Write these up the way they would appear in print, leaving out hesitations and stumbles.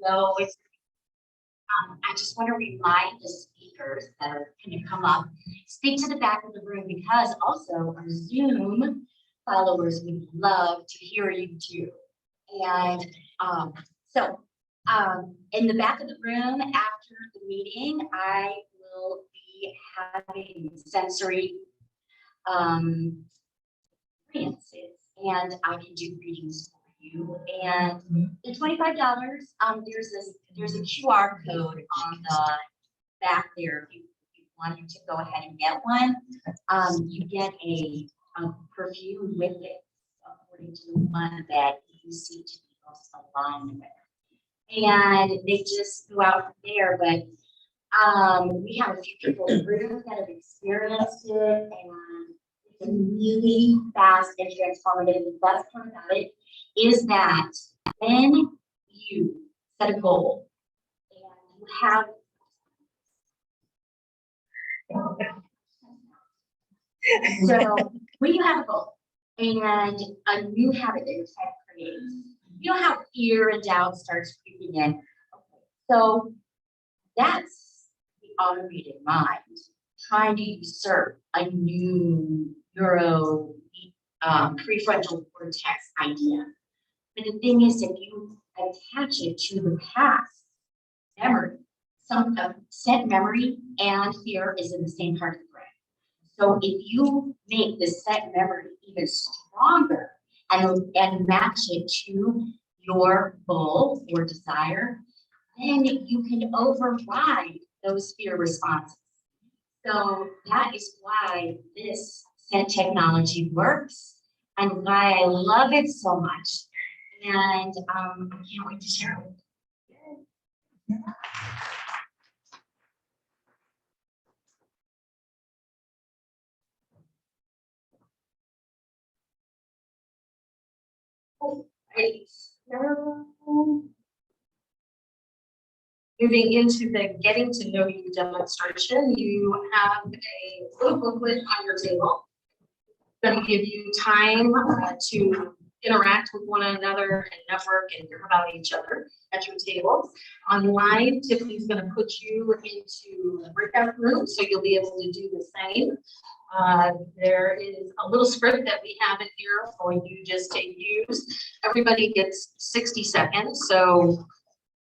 So it's, I just want to remind the speakers that are going to come up, speak to the back of the room, because also our Zoom followers would love to hear you too. And in the back of the room after the meeting, I will be having sensory experiences, and I can do readings for you. And the $25, there's a QR code on the back there. If you wanted to go ahead and get one, you get a perfume with it, according to the one that you see to be most aligned with. And they just go out from there. But we have a few people in the room that have experienced it, and it's really fast and transformative. The best part about it is that when you set a goal and you have so when you have a goal and a new habit that you're trying to create, you know how fear and doubt starts creeping in. Okay. So that's the automated mind trying to usurp a new neuro prefrontal cortex idea. But the thing is, if you attach it to the past memory, some set memory and fear is in the same part of the brain. So if you make the set memory even stronger and match it to your goal or desire, then you can override those fear responses. So that is why this set technology works and why I love it so much. And I can't wait to share it with you. Moving into the getting to know you demonstration, you have a little booklet on your table that will give you time to interact with one another and network and hear about each other at your tables. Online, Tiffany's going to put you into the breakout room, so you'll be able to do the same. There is a little script that we have in here for you just to use. Everybody gets 60 seconds, so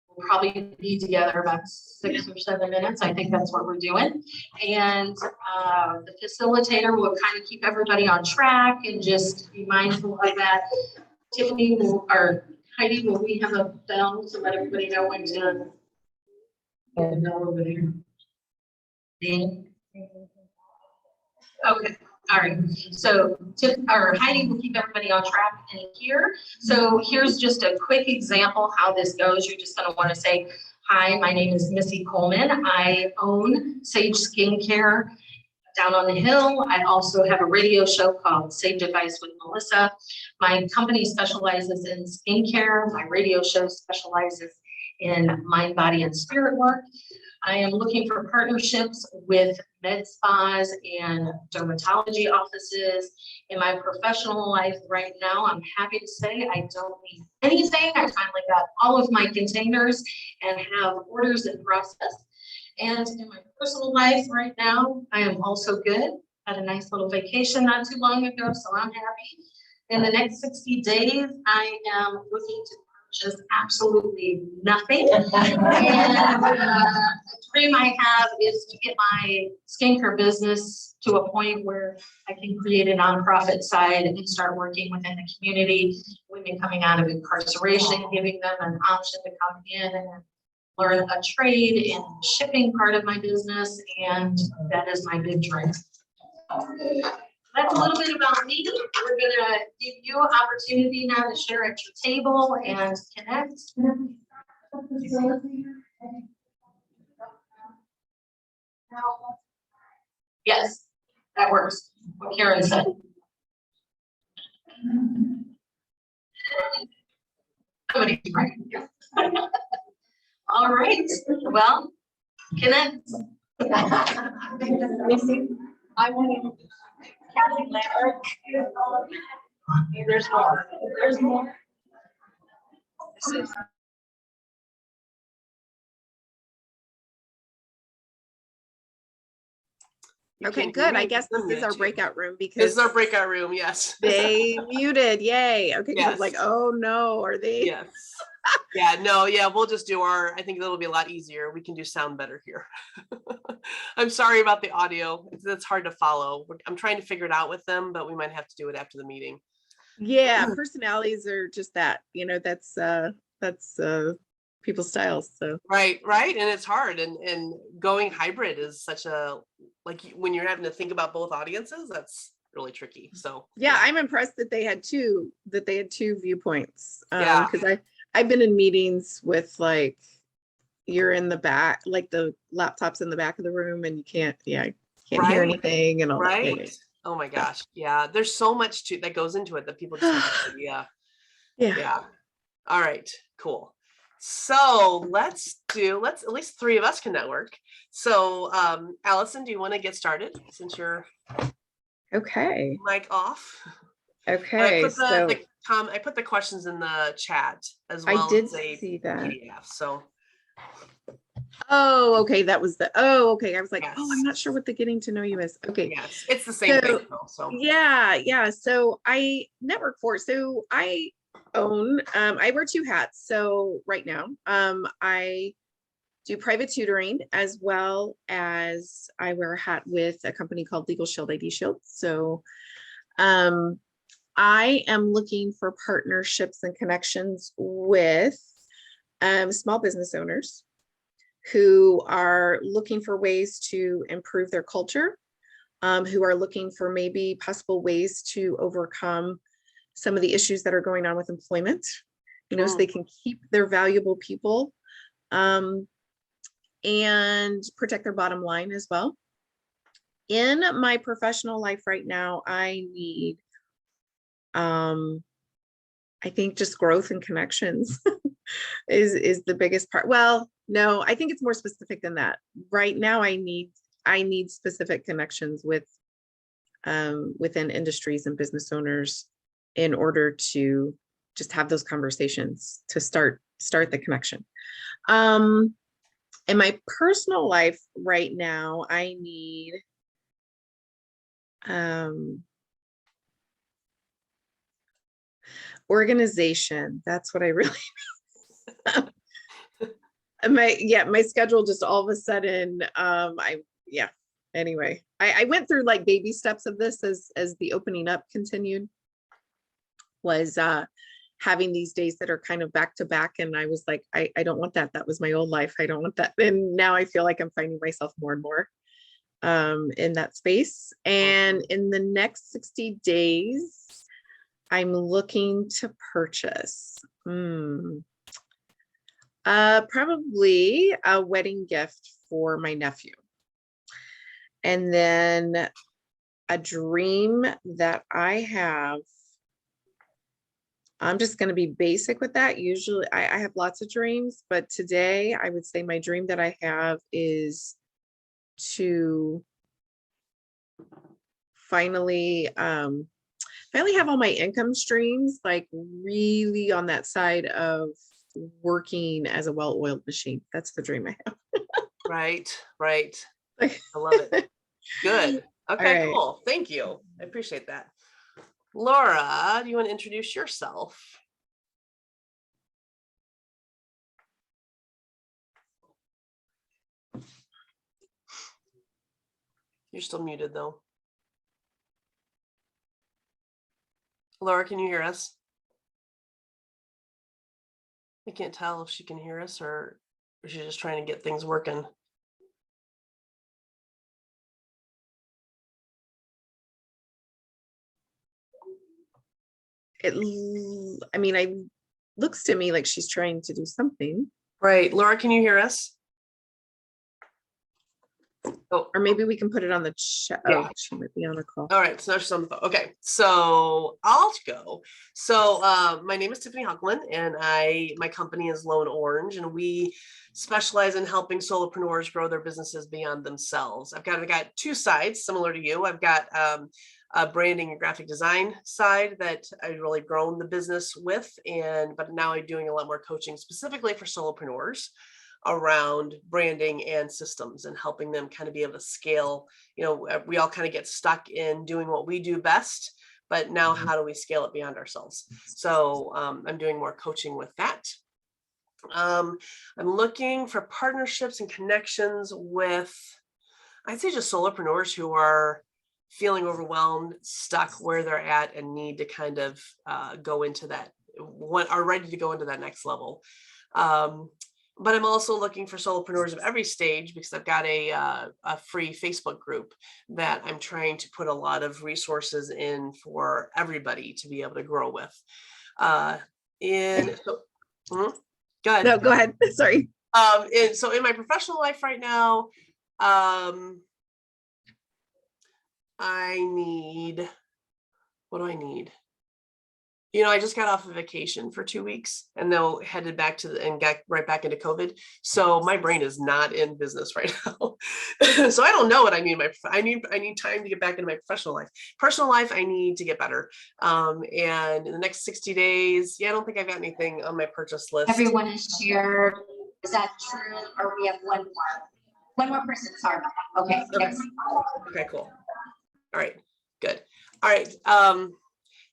we'll probably be together about 6 or 7 minutes. I think that's what we're doing. And the facilitator will kind of keep everybody on track and just be mindful of that. Tiffany will, or Heidi, will we have a bell to let everybody know when to get the bell over there? Okay. All right, so Heidi will keep everybody on track in here. So here's just a quick example how this goes. You're just going to want to say, hi, my name is Missy Coleman. I own Sage Skincare down on the hill. I also have a radio show called Sage Advice with Melissa. My company specializes in skincare. My radio show specializes in mind, body, and spirit work. I am looking for partnerships with med spas and dermatology offices. In my professional life right now, I'm happy to say I don't need anything. I finally got all of my containers and have orders in process. And in my personal life right now, I am also good. Had a nice little vacation not too long ago, so I'm happy. In the next 60 days, I am looking to purchase absolutely nothing. And the dream I have is to get my skincare business to a point where I can create a nonprofit side and start working within the community, women coming out of incarceration, giving them an option to come in and learn a trade in shipping part of my business, and that is my big dream. That's a little bit about me. We're gonna give you an opportunity now to share at your table and connect. Yes, that works. What Karen said. Somebody's right. All right. Well, connect. I want to. Kathy Lambert. There's more. There's more. This is You Okay, can't hear good. I me, guess but them this is our muted. breakout room This because is our breakout room, yes. they muted. Yay. Okay, 'cause I was like, Yes. oh no, are they? Yes. Yeah, no, yeah, we'll just do I think it'll be a lot easier. We can do sound better here. I'm sorry about the audio. It's hard to follow. I'm trying to figure it out with them, but we might have to do it after the meeting. Yeah, personalities are just that, that's people's styles. So Right. And it's hard. And going hybrid is such a, like when you're having to think about both audiences, that's really tricky. So yeah, I'm impressed that they had two viewpoints. Yeah. Because I've been in meetings with like you're in the back, like the laptop's in the back of the room and you can't hear Right. anything and all that. Yeah, Right. Oh my gosh. Yeah. There's so much that goes into it that people just have no idea. Yeah. All right, cool. So let's at least three of us can network. So Allison, do you want to get started since you're Okay. mic off? Okay. I put the questions in the chat as well. I did as a see that. PDF. So Oh, okay. Okay. I was like, Yes. oh, I'm not sure what the getting to know you is. Okay. yes, it's the same thing though. So Yeah. So I network for, so I wear two hats. So right now, I do private tutoring as well as I wear a hat with a company called Legal Shield ID Shield. So, I am looking for partnerships and connections with, small business owners who are looking for ways to improve their culture, who are looking for maybe possible ways to overcome some of the issues that are going on with employment, so they can keep their valuable people, and protect their bottom line as well. In my professional life right now, I need, I think just growth and connections is the biggest part. Well, no, I think it's more specific than that. Right now, I need specific connections with, within industries and business owners in order to just have those conversations to start the connection. In my personal life right now, I need, organization. That's what I really my schedule just all of a sudden, anyway, I went through like baby steps of this as the opening up continued, was having these days that are kind of back to back, and I was like, I don't want that. That was my old life. I don't want that. And now I feel like I'm finding myself more and more in that space. And in the next 60 days, I'm looking to purchase probably a wedding gift for my nephew. And then a dream that I have, I'm just going to be basic with that. Usually I have lots of dreams, but today I would say my dream that I have is to finally have all my income streams like really on that side of working as a well-oiled machine. That's the dream I have. Right. I love it. Good. Okay, right. Cool. Thank you. I appreciate that. Laura, do you want to introduce yourself? You're still muted though. Laura, can you hear us? I can't tell if she can hear us or she's just trying to get things working. I looks to me like she's trying to do something. Right. Laura, can you hear us? Oh, or maybe we can put it on the chat. Yeah. Oh, she might be on a call. All right, so there's some. Okay, so I'll go. So my name is Tiffany Huckland, and my company is Lone Orange, and we specialize in helping solopreneurs grow their businesses beyond themselves. I've got two sides similar to you. I've got a branding and graphic design side that I've really grown the business with, but now I'm doing a lot more coaching specifically for solopreneurs. around branding and systems and helping them kind of be able to scale. We all kind of get stuck in doing what we do best, but now how do we scale it beyond ourselves? So I'm doing more coaching with that. I'm looking for partnerships and connections with, I'd say, just solopreneurs who are feeling overwhelmed, stuck where they're at, and need to kind of go into that, are ready to go into that next level. But I'm also looking for solopreneurs of every stage, because I've got a free Facebook group that I'm trying to put a lot of resources in for everybody to be able to grow with. Go ahead. No, go ahead. Sorry. And so in my professional life right now, what do I need? I just got off of vacation for 2 weeks and then headed back and got right back into COVID. So my brain is not in business right now. So I don't know what I need. I need time to get back into my professional life. Personal life, I need to get better. And in the next 60 days, I don't think I've got anything on my purchase list. Everyone has shared. Is that true? Or we have one more? One more person, sorry. Okay. Okay, cool. All right, good. All right.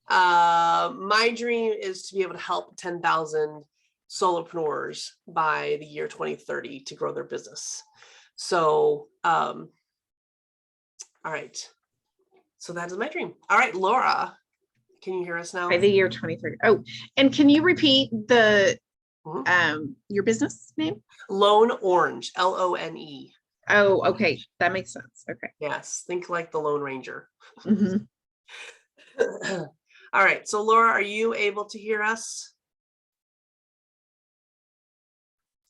My dream is to be able to help 10,000 solopreneurs by the year 2030 to grow their business. So, all right. So that is my dream. All right, Laura, can you hear us now? By the year 2030. Oh, and can you repeat your business name? Lone Orange, LONE. Oh, okay. That makes sense. Okay. Yes, think like the Lone Ranger. Mhm. All right, so Laura, are you able to hear us?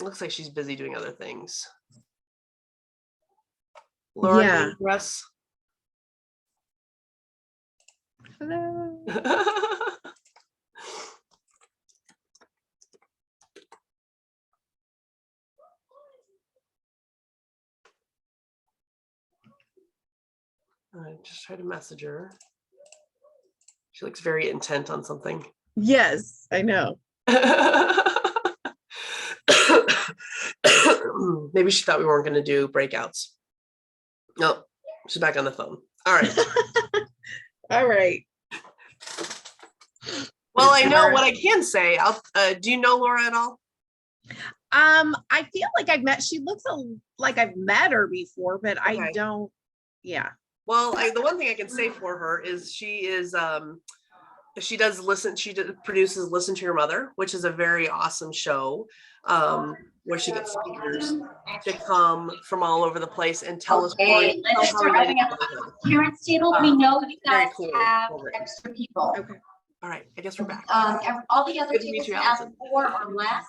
Looks like she's busy doing other things. Laura, Yeah. can you hear us? Hello. I just tried to message her. She looks very intent on something. Yes, I know. Maybe she thought we weren't going to do breakouts. No, she's back on the phone. All right. All right. Well, I know what I can say. Do you know Laura at all? I feel like she looks like I've met her before, but Okay. I don't. Yeah. Well, the one thing I can say for her is she produces Listen to Your Mother, which is a very awesome show, where she gets speakers to come from all over the place and tell us. Okay, let's start having a parents table. We know you guys cool. have extra people. Okay. All right, I guess we're back. All the other Good to meet tables you, have Allison. 4 or less.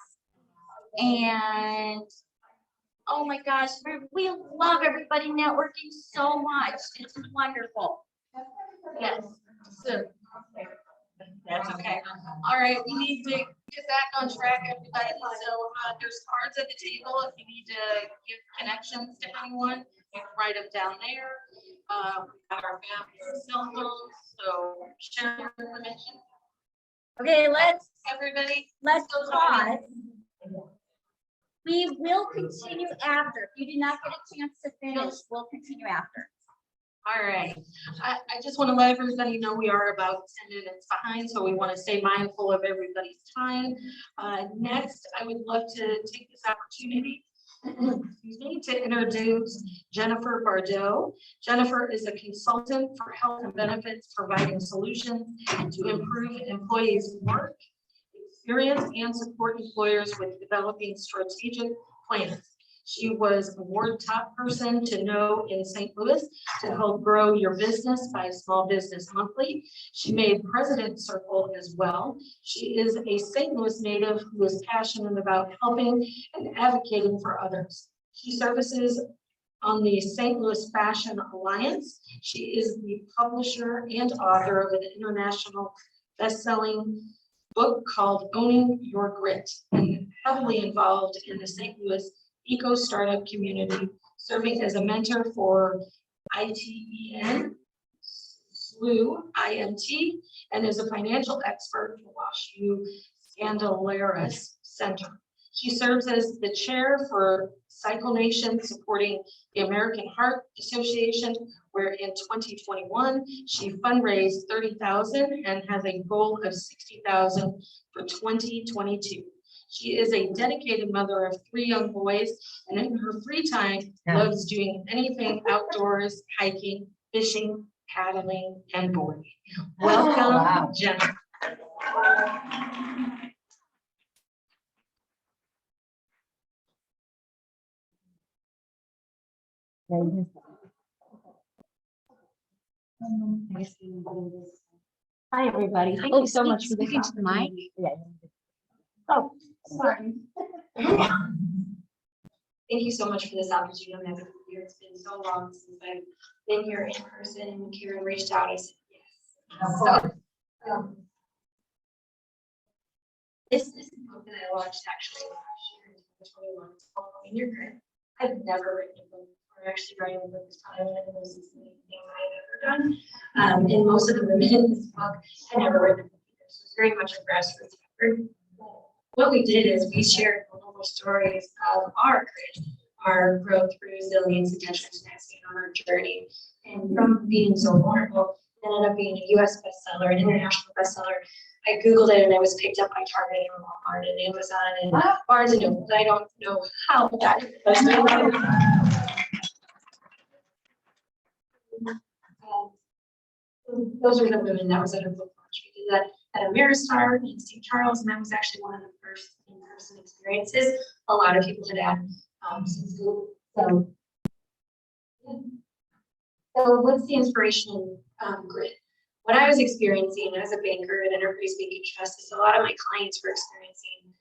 And oh my gosh, we love everybody networking so much. It's wonderful. Yes. So, that's okay. All right, we need to get back on track, everybody. So there's cards at the table. If you need to give connections to anyone, you can write them down there. Our family cell phones, so share your information. Okay, let's pause. We will continue after. If you did not get a chance to finish, we'll continue after. All right. I just want to let everybody know we are about 10 minutes behind, so we want to stay mindful of everybody's time. Next, I would love to take this opportunity to introduce Jennifer Bardot. Jennifer is a consultant for health and benefits, providing solutions to improve employees' work experience and support employers with developing strategic plans. She was award top person to know in St. Louis to help grow your business by Small Business Monthly. She made President Circle as well. She is a St. Louis native who is passionate about helping and advocating for others. She services on the St. Louis Fashion Alliance. She is the publisher and author of an international best-selling book called Owning Your Grit, and heavily involved in the St. Louis eco startup community, serving as a mentor for ITEN, SLU, IMT, and is a financial expert for WashU Scandalaris Center. He serves as the chair for Cycle Nation, supporting the American Heart Association, where in 2021, she fundraised $30,000 and has a goal of $60,000 for 2022. She is a dedicated mother of 3 young boys, and in her free time, loves doing anything outdoors, hiking, fishing, paddling, and boarding. Welcome, Jennifer. Hi, everybody. Thank you so much for this opportunity. Oh, sorry. Thank you so much for this opportunity. I'm never here. It's been so long since I've been here in person, and Karen reached out. I said yes. So, this is a book that I launched actually last year in 2021. It's called Owning Your Grit. I've never written a book, or actually writing a book is probably one of the most exciting things I've ever done. And most of the women in this book had never written a book either, so it's very much a grassroots effort. What we did is we shared multiple stories of our grit, our growth, resilience, intention, and tenacity on our journey. And from being so vulnerable, it ended up being a US bestseller, an international bestseller. I Googled it and it was picked up by Target and Walmart and Amazon and Barnes and Noble. I don't know how that those are the women that was at our book launch. We did that at Ameristar in St. Charles, and that was actually one of the first in-person experiences a lot of people had had since school. So, yeah. So what's the inspiration in grit? What I was experiencing as a banker at Enterprise Banking Trust is a lot of my clients were experiencing,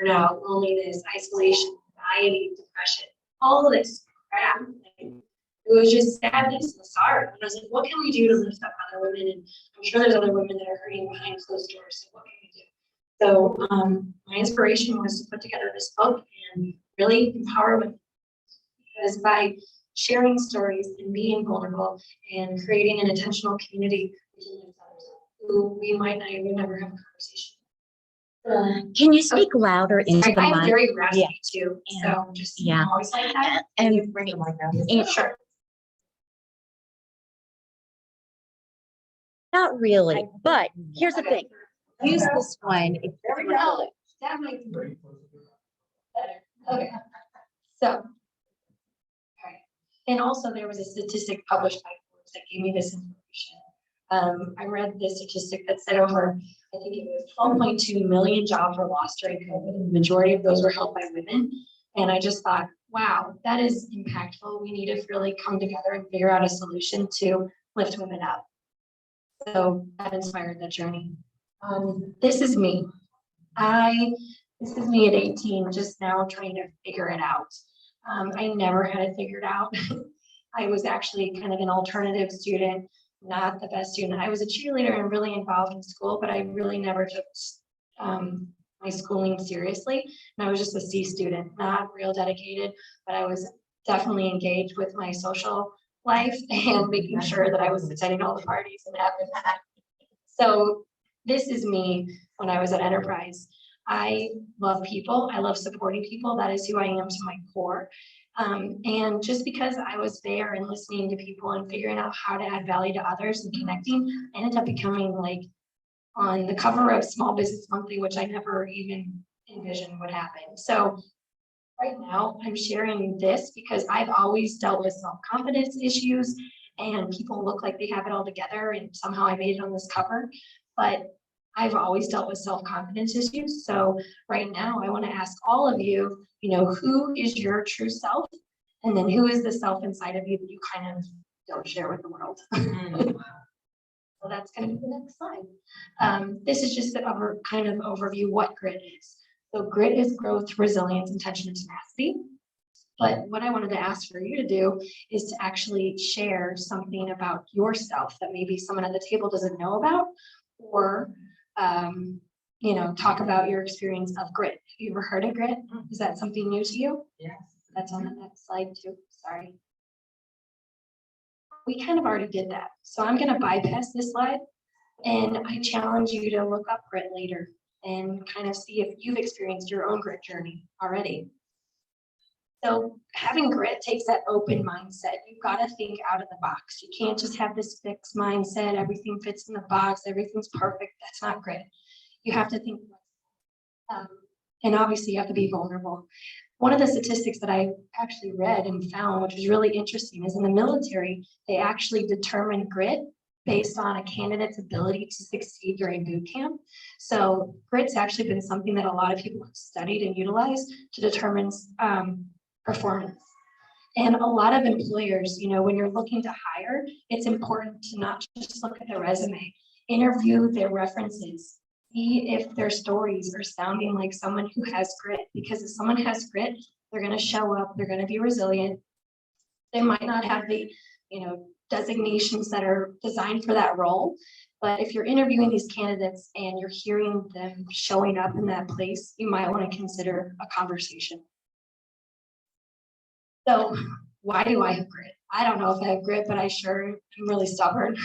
burnout, loneliness, isolation, anxiety, depression, all of this crap. It was just sadness and sorrow. And I was like, what can we do to lift up other women? And I'm sure there's other women that are hurting behind closed doors. So what can we do? So my inspiration was to put together this book and really empower women. Because by sharing stories and being vulnerable and creating an intentional community, we can lift others up who we might not even never have a conversation. Can you speak louder into the I'm mic? very raspy Yeah. too, Yeah. so just Yeah. always like that. And you bring it like that. and- Sure. not really, but here's the Okay. thing. Use this one. If There we you want go. That might be better. Okay. So. All right. And also there was a statistic published by Forbes that gave me this information. I read this statistic that said over, I think it was 12.2 million jobs were lost during COVID, and the majority of those were held by women. And I just thought, wow, that is impactful. We need to really come together and figure out a solution to lift women up. So that inspired the journey. This is me. This is me at 18, just now trying to figure it out. I never had it figured out. I was actually kind of an alternative student, not the best student. I was a cheerleader and really involved in school, but I really never took my schooling seriously. And I was just a C student, not real dedicated, but I was definitely engaged with my social life and making sure that I was attending all the parties and having that. So this is me when I was at Enterprise. I love people. I love supporting people. That is who I am to my core. And just because I was there and listening to people and figuring out how to add value to others and connecting, I ended up becoming like on the cover of Small Business Monthly, which I never even envisioned would happen. So right now I'm sharing this because I've always dealt with self-confidence issues and people look like they have it all together and somehow I made it on this cover, but I've always dealt with self-confidence issues. So right now I want to ask all of you, who is your true self? And then who is the self inside of you that you kind of don't share with the world? So that's going to be the next slide. This is just a kind of overview what grit is. So grit is growth, resilience, intention, and tenacity. But what I wanted to ask for you to do is to actually share something about yourself that maybe someone at the table doesn't know about, or talk about your experience of grit. Have you ever heard of grit? Is that something new to you? Yes. That's on the next slide too. Sorry. We kind of already did that. So I'm going to bypass this slide and I challenge you to look up grit later and kind of see if you've experienced your own grit journey already. So having grit takes that open mindset. You've got to think out of the box. You can't just have this fixed mindset. Everything fits in the box. Everything's perfect. That's not grit. You have to think, and obviously you have to be vulnerable. One of the statistics that I actually read and found, which was really interesting, is in the military, they actually determine grit based on a candidate's ability to succeed during boot camp. So grit's actually been something that a lot of people have studied and utilized to determine performance. And a lot of employers, you know, when you're looking to hire, it's important to not just look at their resume, interview their references, see if their stories are sounding like someone who has grit, because if someone has grit, they're going to show up, they're going to be resilient. They might not have the, you know, designations that are designed for that role, but if you're interviewing these candidates and you're hearing them showing up in that place, you might want to consider a conversation. So why do I have grit? I don't know if I have grit, but I sure am really stubborn.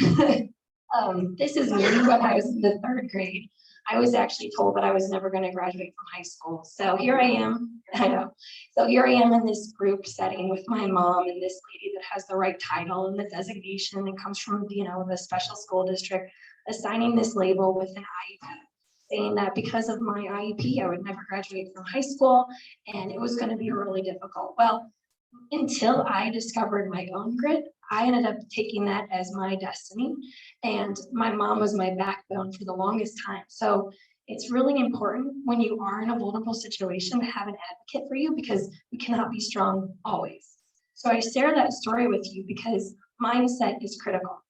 This is me when I was in the 3rd grade. I was actually told that I was never going to graduate from high school. So here I am. I know. So here I am in this group setting with my mom and this lady that has the right title and the designation and comes from, you know, the special school district, assigning this label with an IEP, saying that because of my IEP, I would never graduate from high school and it was going to be really difficult. Well, until I discovered my own grit, I ended up taking that as my destiny. And my mom was my backbone for the longest time. So it's really important when you are in a vulnerable situation to have an advocate for you, because we cannot be strong always. So I share that story with you because mindset is critical.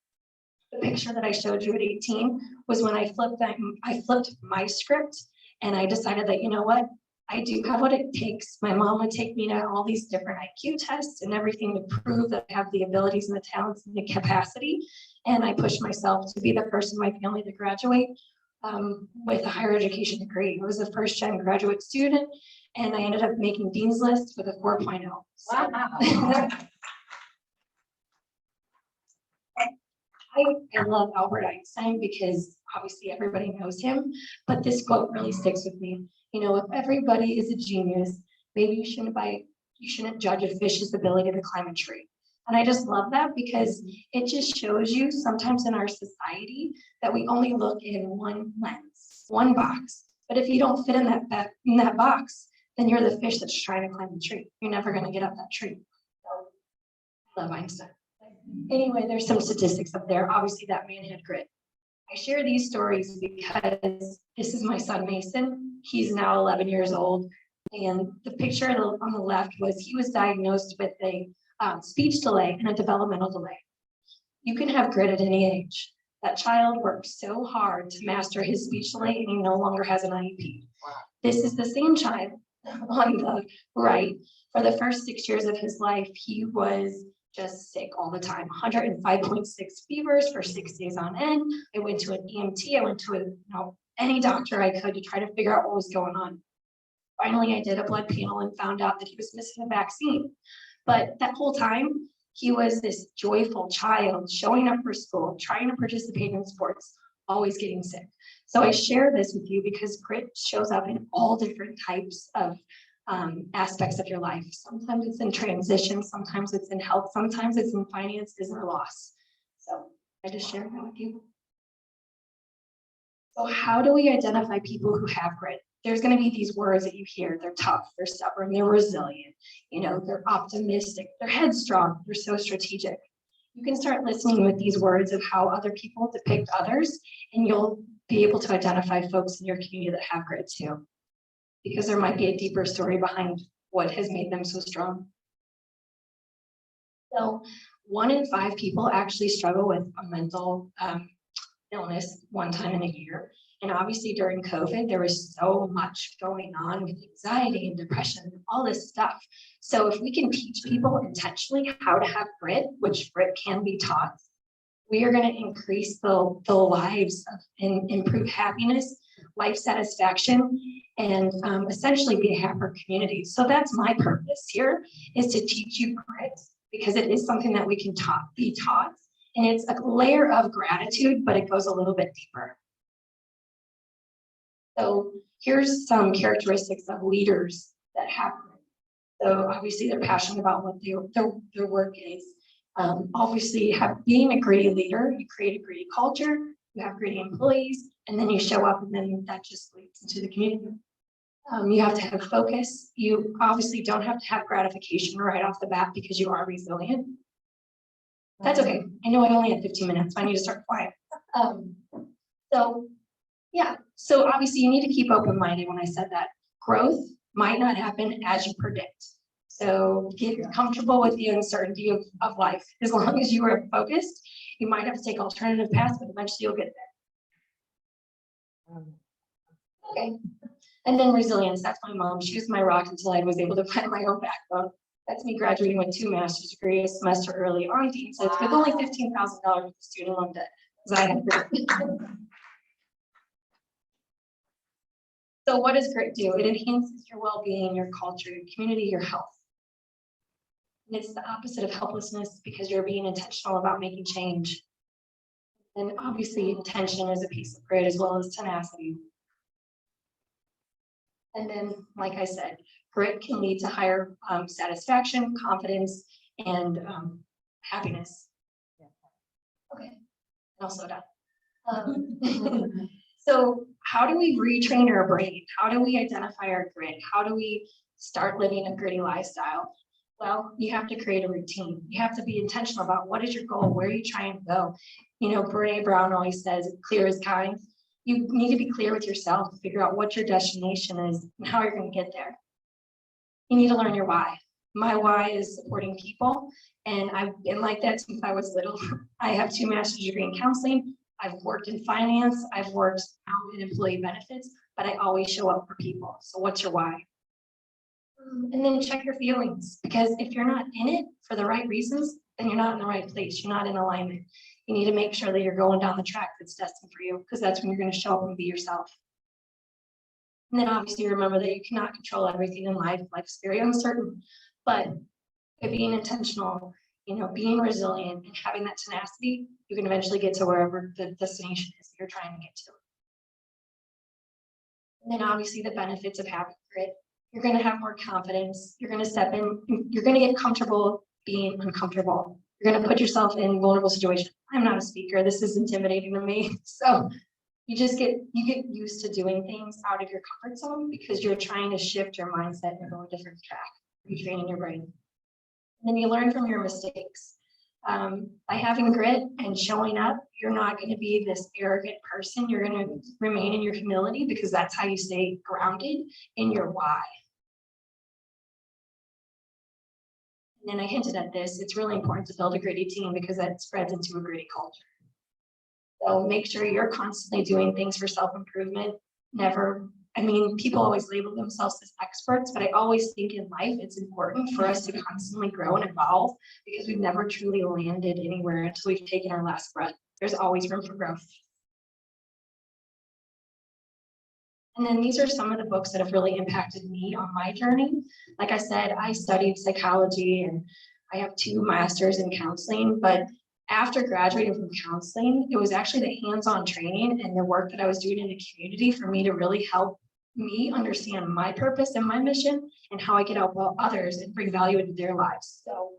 The picture that I showed you at 18 was when I flipped my script and I decided that, you know what? I do have what it takes. My mom would take me to all these different IQ tests and everything to prove that I have the abilities and the talents and the capacity. And I pushed myself to be the person in my family to graduate with a higher education degree. I was a first-gen graduate student, and I ended up making Dean's List with a 4.0. So, wow. I love Albert Einstein because obviously everybody knows him, but this quote really sticks with me. You know, if everybody is a genius, maybe you shouldn't judge a fish's ability to climb a tree. And I just love that because it just shows you sometimes in our society that we only look in one lens, one box. But if you don't fit in that box, then you're the fish that's trying to climb the tree. You're never going to get up that tree. So I love Einstein. Anyway, there's some statistics up there. Obviously, that man had grit. I share these stories because this is my son, Mason. He's now 11 years old. And the picture on the left was he was diagnosed with a speech delay and a developmental delay. You can have grit at any age. That child worked so hard to master his speech delay and he no longer has an IEP. Wow. This is the same child on the right. For the first 6 years of his life, he was just sick all the time. 105.6 fevers for 6 days on end. I went to an EMT. I went to any doctor I could to try to figure out what was going on. Finally, I did a blood panel and found out that he was missing a vaccine. But that whole time, he was this joyful child showing up for school, trying to participate in sports, always getting sick. So I share this with you because grit shows up in all different types of aspects of your life. Sometimes it's in transition, sometimes it's in health, sometimes it's in finances or loss. So I just shared that with you. So how do we identify people who have grit? There's going to be these words that you hear. They're tough, they're stubborn, they're resilient, they're optimistic, they're headstrong, they're so strategic. You can start listening with these words of how other people depict others, and you'll be able to identify folks in your community that have grit too, because there might be a deeper story behind what has made them so strong. So 1 in 5 people actually struggle with a mental illness one time in a year. And obviously during COVID, there was so much going on with anxiety and depression and all this stuff. So if we can teach people intentionally how to have grit, which grit can be taught, we are going to increase the lives and improve happiness, life satisfaction, and essentially be a happier community. So that's my purpose here, is to teach you grit, because it is something that we can be taught. And it's a layer of gratitude, but it goes a little bit deeper. So here's some characteristics of leaders that have grit. So obviously they're passionate about what their work is. Obviously being a gritty leader, you create a gritty culture, you have gritty employees, and then you show up and then that just leads into the community. You have to have focus. You obviously don't have to have gratification right off the bat because you are resilient. That's okay. I know I only have 15 minutes, so I need to start quiet. So yeah, so obviously you need to keep open-minded when I said that. Growth might not happen as you predict. So get comfortable with the uncertainty of life. As long as you are focused, you might have to take alternative paths, but eventually you'll get there. Okay. And then resilience, that's my mom. She was my rock until I was able to find my own backbone. That's me graduating with 2 master's degrees a semester early on. So it's with only $15,000 with student loan debt. Because I had grit. So what does grit do? It enhances your well-being, your culture, your community, your health. And it's the opposite of helplessness because you're being intentional about making change. And obviously intention is a piece of grit as well as tenacity. And then, like I said, grit can lead to higher satisfaction, confidence, and happiness. Okay, I'll slow down. So how do we retrain our brain? How do we identify our grit? How do we start living a gritty lifestyle? Well, you have to create a routine. You have to be intentional about what is your goal? Where are you trying to go? You know, Brene Brown always says, clear is kind. You need to be clear with yourself, figure out what your destination is and how you're going to get there. You need to learn your why. My why is supporting people. And I've been like that since I was little. I have 2 master's degrees in counseling. I've worked in finance. I've worked out in employee benefits, but I always show up for people. So what's your why? And then check your feelings, because if you're not in it for the right reasons, then you're not in the right place. You're not in alignment. You need to make sure that you're going down the track that's destined for you, because that's when you're going to show up and be yourself. And then obviously remember that you cannot control everything in life. Life's very uncertain, but by being intentional, you know, being resilient and having that tenacity, you can eventually get to wherever the destination is that you're trying to get to. And then obviously the benefits of having grit. You're going to have more confidence. You're going to step in. You're going to get comfortable being uncomfortable. You're going to put yourself in vulnerable situations. I'm not a speaker. This is intimidating to me. So you get used to doing things out of your comfort zone because you're trying to shift your mindset and go a different track. You're training your brain. And then you learn from your mistakes. By having grit and showing up, you're not going to be this arrogant person. You're going to remain in your humility because that's how you stay grounded in your why. And then I hinted at this. It's really important to build a gritty team because that spreads into a gritty culture. So make sure you're constantly doing things for self-improvement. People always label themselves as experts, but I always think in life it's important for us to constantly grow and evolve because we've never truly landed anywhere until we've taken our last breath. There's always room for growth. And then these are some of the books that have really impacted me on my journey. Like I said, I studied psychology and I have 2 masters in counseling, but after graduating from counseling, it was actually the hands-on training and the work that I was doing in the community for me to really help me understand my purpose and my mission and how I can help others and bring value into their lives. So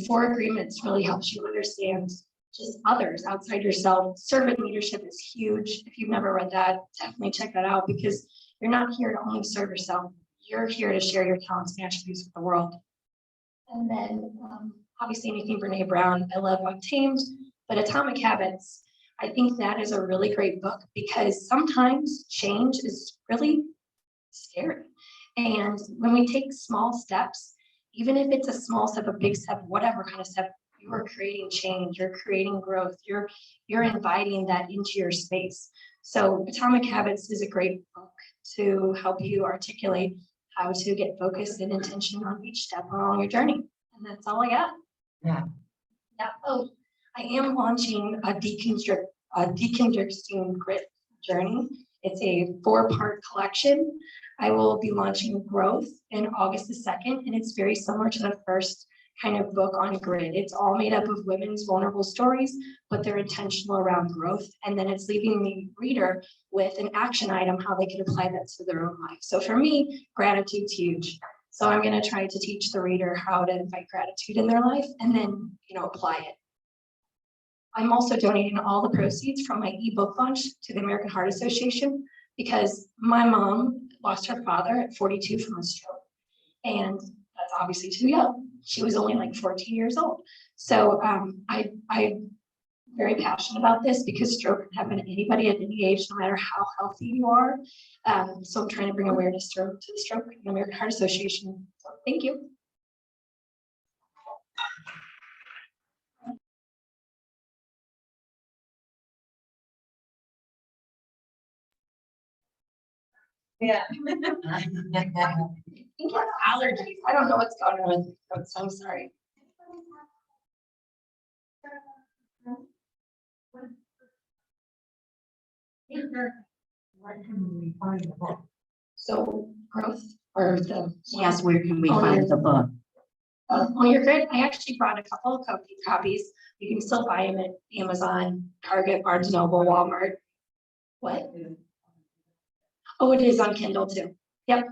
4 Agreements really helps you understand just others outside yourself. Servant leadership is huge. If you've never read that, definitely check that out because you're not here to only serve yourself. You're here to share your talents and attributes with the world. And then obviously anything Brene Brown, I love Untamed, but Atomic Habits, I think that is a really great book because sometimes change is really scary. And when we take small steps, even if it's a small step, a big step, whatever kind of step, you are creating change, you're creating growth, you're inviting that into your space. So Atomic Habits is a great book to help you articulate how to get focused and intention on each step along your journey. And that's all I got. Yeah. Oh, I am launching a deconstructing grit journey. It's a 4-part collection. I will be launching Growth in August the 2nd, and it's very similar to the first kind of book on grid. It's all made up of women's vulnerable stories, but they're intentional around growth. And then it's leaving the reader with an action item, how they can apply that to their own life. So for me, gratitude's huge. So I'm going to try to teach the reader how to invite gratitude in their life and then, apply it. I'm also donating all the proceeds from my ebook launch to the American Heart Association because my mom lost her father at 42 from a stroke. And that's obviously too young. She was only like 14 years old. So I'm very passionate about this because stroke can happen to anybody at any age, no matter how healthy you are. So I'm trying to bring awareness to the stroke and the American Heart Association. So thank you. Yeah. I think it's allergies. I don't know what's going on with my throat, so I'm sorry. So growth or the. Yes, where can we Oh, find yeah. the book? Oh, you're good. I actually brought a couple of copies. You can still buy them at Amazon, Target, Barnes and Noble, Walmart. What? Oh, it is on Kindle too. Yep.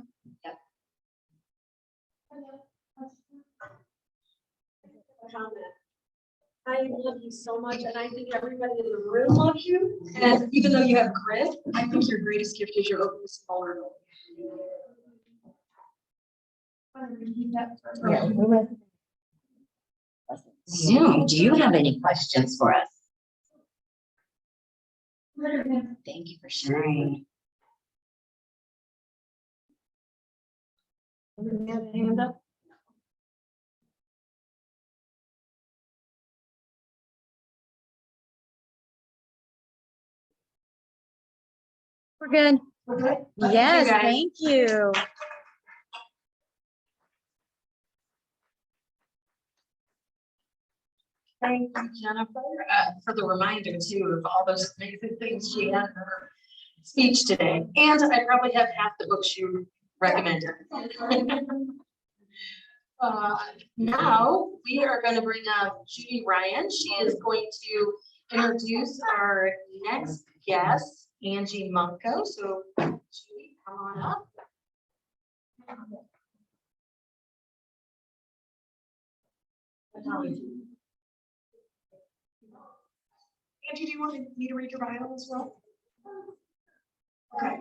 I love you so much, and I think everybody in the room loves you. And even though you have grit, I think your greatest gift is your openness and vulnerability. Zoom, do you have any questions for us? Thank you for sharing. Hand up. We're good. We're good. Yes, guys. thank you. Thank you, Jennifer, for the reminder too of all those amazing things she had in her speech today. And I probably have half the books you recommended. Now we are going to bring up Judy Ryan. She is going to introduce our next guest, Angie Munko. So Judy, come on up. Angie, do you want me to read your bio as well? Okay.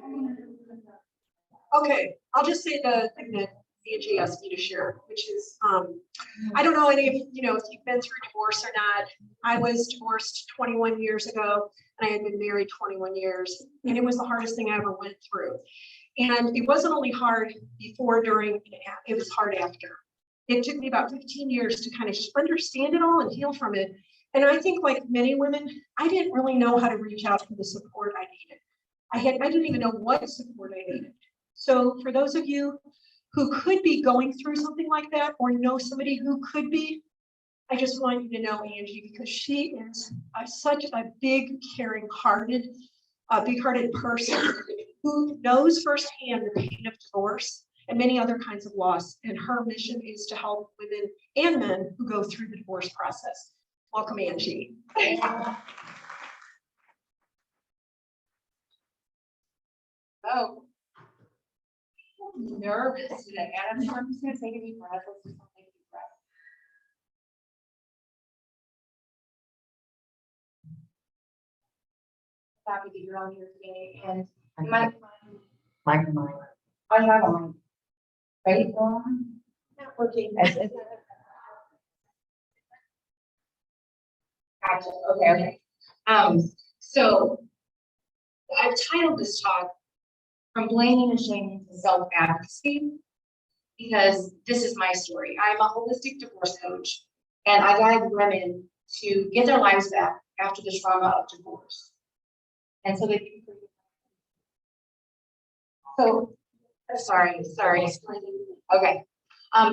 Okay, I'll just say the thing that Angie asked me to share, which is, I don't know any of if you've been through divorce or not. I was divorced 21 years ago, and I had been married 21 years, and it was the hardest thing I ever went through. And it wasn't only hard before, during, and it was hard after. It took me about 15 years to kind of understand it all and heal from it. And I think, like many women, I didn't really know how to reach out for the support I needed. I didn't even know what support I needed. So for those of you who could be going through something like that, or know somebody who could be, I just want you to know Angie, because she is such a big, big-hearted person who knows firsthand the pain of divorce and many other kinds of loss. And her mission is to help women and men who go through the divorce process. Welcome, Angie. Oh, I'm nervous today. I'm just gonna take a deep breath. Let's just take a deep breath. Happy that you're on here today, and Microphone. I have on. Ready? Not working. Gotcha. Okay. So I've titled this talk "From Blaming and Shaming to Self-Advocacy" because this is my story. I'm a holistic divorce coach, and I guide women to get their lives back after the trauma of divorce. And so they can. So, sorry. Okay.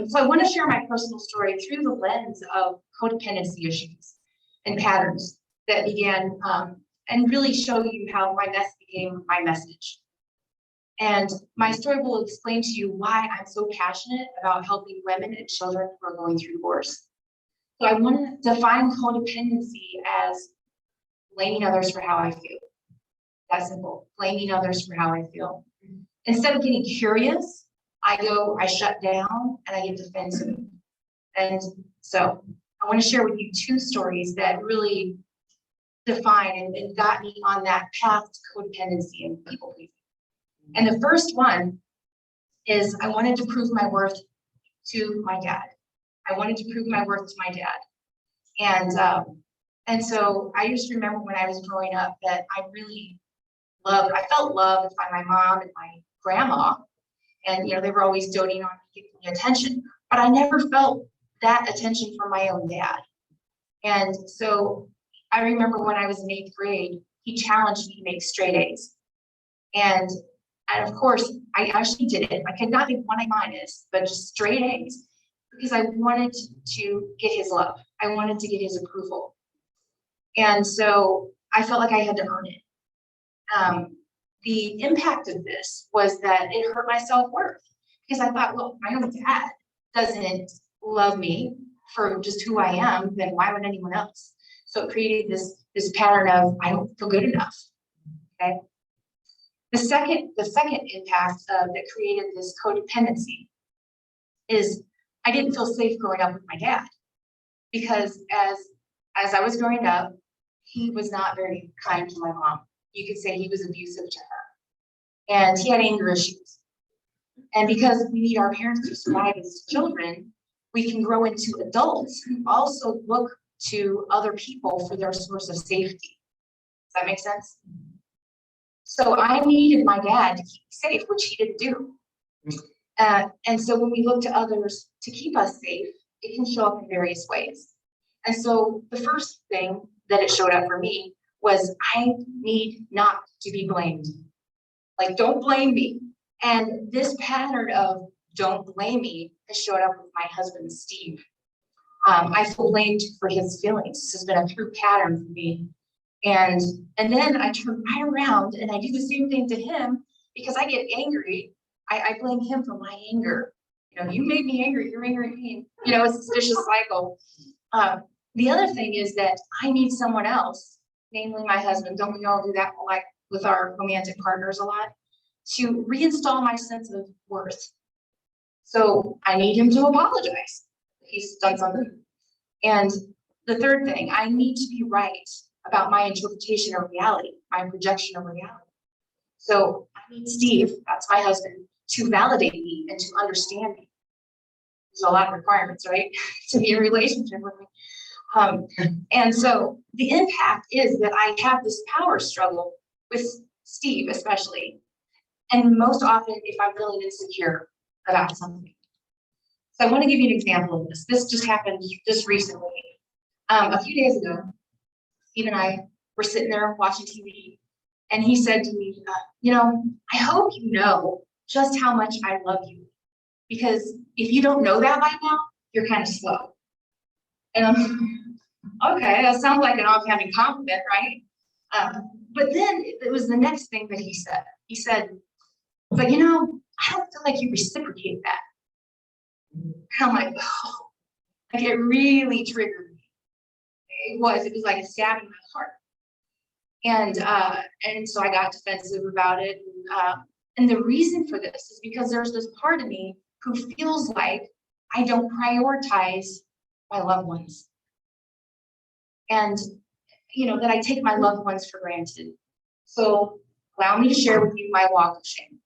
So I want to share my personal story through the lens of codependency issues and patterns that began, and really show you how my mess became my message. And my story will explain to you why I'm so passionate about helping women and children who are going through divorce. So I want to define codependency as blaming others for how I feel. That's simple, blaming others for how I feel. Instead of getting curious, I shut down and I get defensive. And so I want to share with you two stories that really define and got me on that path to codependency and people pleasing. And the first one is I wanted to prove my worth to my dad. I wanted to prove my worth to my dad. And so I just remember when I was growing up that I felt loved by my mom and my grandma. And, they were always doting on me, giving me attention, but I never felt that attention from my own dad. And so I remember when I was in 8th grade, he challenged me to make straight A's. And of course, I actually did it. I could not make one A minus, but just straight A's because I wanted to get his love. I wanted to get his approval. And so I felt like I had to earn it. The impact of this was that it hurt my self-worth because I thought, well, my own dad doesn't love me for just who I am, then why would anyone else? So it created this pattern of I don't feel good enough. Okay. The second impact that created this codependency is I didn't feel safe growing up with my dad because as I was growing up, he was not very kind to my mom. You could say he was abusive to her, and he had anger issues. And because we need our parents to survive as children, we can grow into adults who also look to other people for their source of safety. Does that make sense? So I needed my dad to keep me safe, which he didn't do. And so when we look to others to keep us safe, it can show up in various ways. And so the first thing that it showed up for me was I need not to be blamed. Like, don't blame me. And this pattern of don't blame me has showed up with my husband, Steve. I feel blamed for his feelings. This has been a through pattern for me. And then I turn right around and I do the same thing to him because I get angry. I blame him for my anger. You made me angry. You're angry at me. It's a vicious cycle. The other thing is that I need someone else, namely my husband. Don't we all do that like with our romantic partners a lot? To reinstall my sense of worth. So I need him to apologize if he's done something. And the third thing, I need to be right about my interpretation of reality, my projection of reality. So I need Steve, that's my husband, to validate me and to understand me. There's a lot of requirements, right? To be in a relationship with me. And so the impact is that I have this power struggle with Steve, especially. And most often, if I'm feeling insecure about something. So I want to give you an example of this. This just happened just recently. A few days ago, Steve and I were sitting there watching TV, and he said to me, I hope you know just how much I love you, because if you don't know that by now, you're kind of slow. And I'm okay, that sounds like an offhanded compliment, right? But then it was the next thing that he said. He said, but I don't feel like you reciprocate that. And I'm like, oh, like it really triggered me. It was like a stab in my heart. And so I got defensive about it. And the reason for this is because there's this part of me who feels like I don't prioritize my loved ones. And, that I take my loved ones for granted. So allow me to share with you my walk of shame.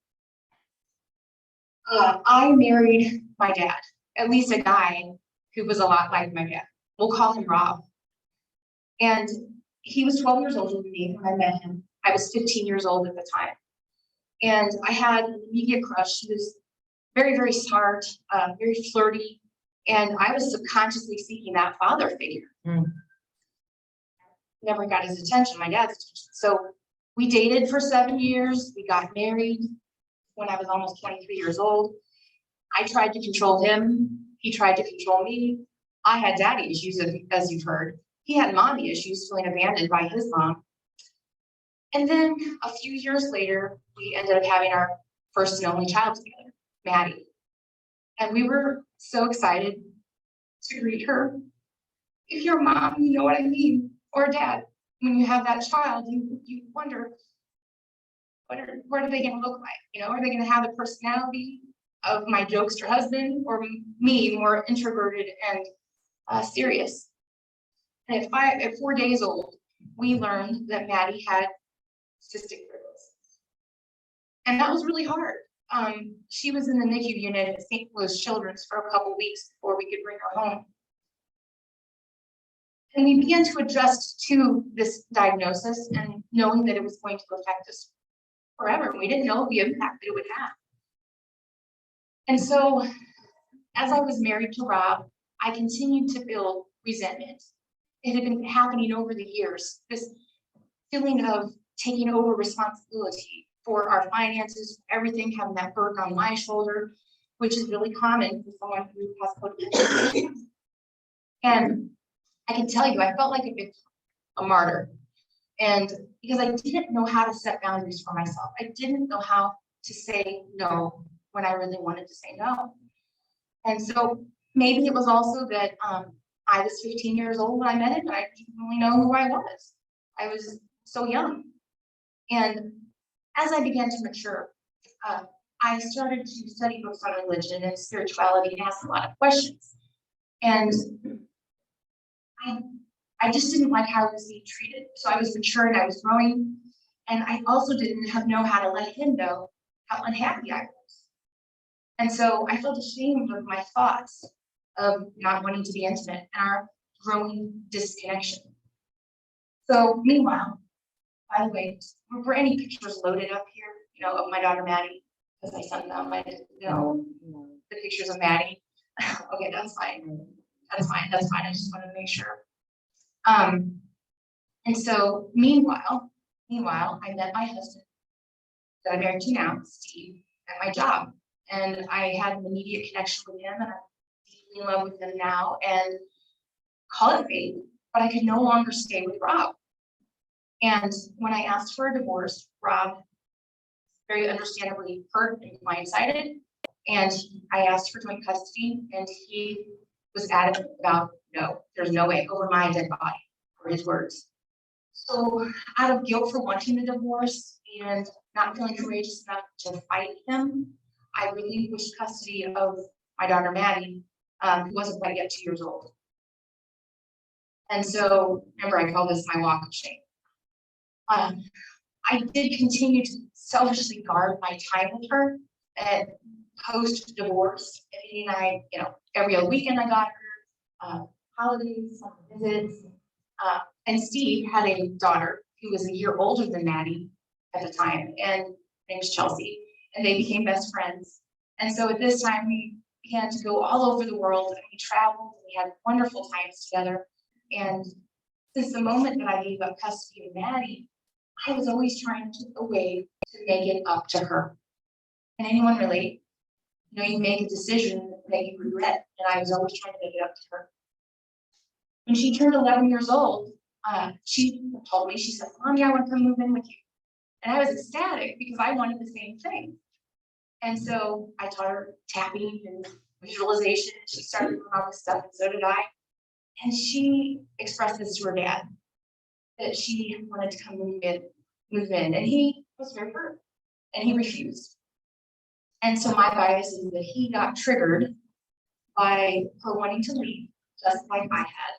I married my dad, at least a guy who was a lot like my dad. We'll call him Rob. And he was 12 years older than me when I met him. I was 15 years old at the time. And I had an immediate crush. He was very, very smart, very flirty. And I was subconsciously seeking that father figure. Never got his attention, my dad's attention. So we dated for 7 years. We got married when I was almost 23 years old. I tried to control him. He tried to control me. I had daddy issues, as you've heard. He had mommy issues, feeling abandoned by his mom. And then a few years later, we ended up having our first and only child together, Maddie. And we were so excited to greet her if you're a mom, you know what I mean, or a dad, when you have that child, you wonder, what are they gonna look like? You know, are they gonna have the personality of my jokester husband, or me, more introverted and serious? And at 4 days old, we learned that Maddie had cystic fibrosis. And that was really hard. She was in the NICU unit at St. Louis Children's for a couple weeks before we could bring her home. And we began to adjust to this diagnosis and knowing that it was going to affect us forever. We didn't know the impact that it would have. And so, as I was married to Rob, I continued to feel resentment. It had been happening over the years, this feeling of taking over responsibility for our finances, everything, having that burden on my shoulder, which is really common for someone who has codependent. And I can tell you, I felt like a victim, a martyr. And because I didn't know how to set boundaries for myself, I didn't know how to say no when I really wanted to say no. And so maybe it was also that I was 15 years old when I met him, and I didn't really know who I was. I was so young. And as I began to mature, I started to study books on religion and spirituality and ask a lot of questions. And I just didn't like how I was being treated. So I was mature and I was growing. And I also didn't know how to let him know how unhappy I was. And so I felt ashamed of my thoughts of not wanting to be intimate and our growing disconnection. So meanwhile, by the way, were any pictures loaded up here, you know, of my daughter Maddie? Because I sent them, the pictures of Maddie. Okay, that's fine. That's fine. I just wanted to make sure. And so meanwhile, I met my husband that I'm married to now, Steve, at my job. And I had an immediate connection with him, and I'm deeply in love with him now, and call it fate, but I could no longer stay with Rob. And when I asked for a divorce, Rob very understandably hurt and blindsided. And I asked for joint custody, and he was adamant about, no, there's no way, over my dead body, for his words. So out of guilt for wanting the divorce and not feeling courageous enough to fight him, I relinquished custody of my daughter Maddie, who wasn't quite yet 2 years old. And so, remember, I call this my walk of shame. I did continue to selfishly guard my time with her, and post-divorce, and I, every other weekend I got her, holidays, summer visits, and Steve had a daughter who was a year older than Maddie at the time, and her name was Chelsea, and they became best friends. And so at this time, we began to go all over the world, and we traveled, and we had wonderful times together. And since the moment that I gave up custody of Maddie, I was always trying to find a way to make it up to her. Can anyone relate? You make a decision that you regret, and I was always trying to make it up to her. When she turned 11 years old, she told me, she said, "Mommy, I want to come move in with you." And I was ecstatic because I wanted the same thing. And so I taught her tapping and visualization. She started doing all this stuff, and so did I. And she expressed this to her dad, that she wanted to come move in, and he was very hurt, and he refused. And so my bias is that he got triggered by her wanting to leave, just like I had.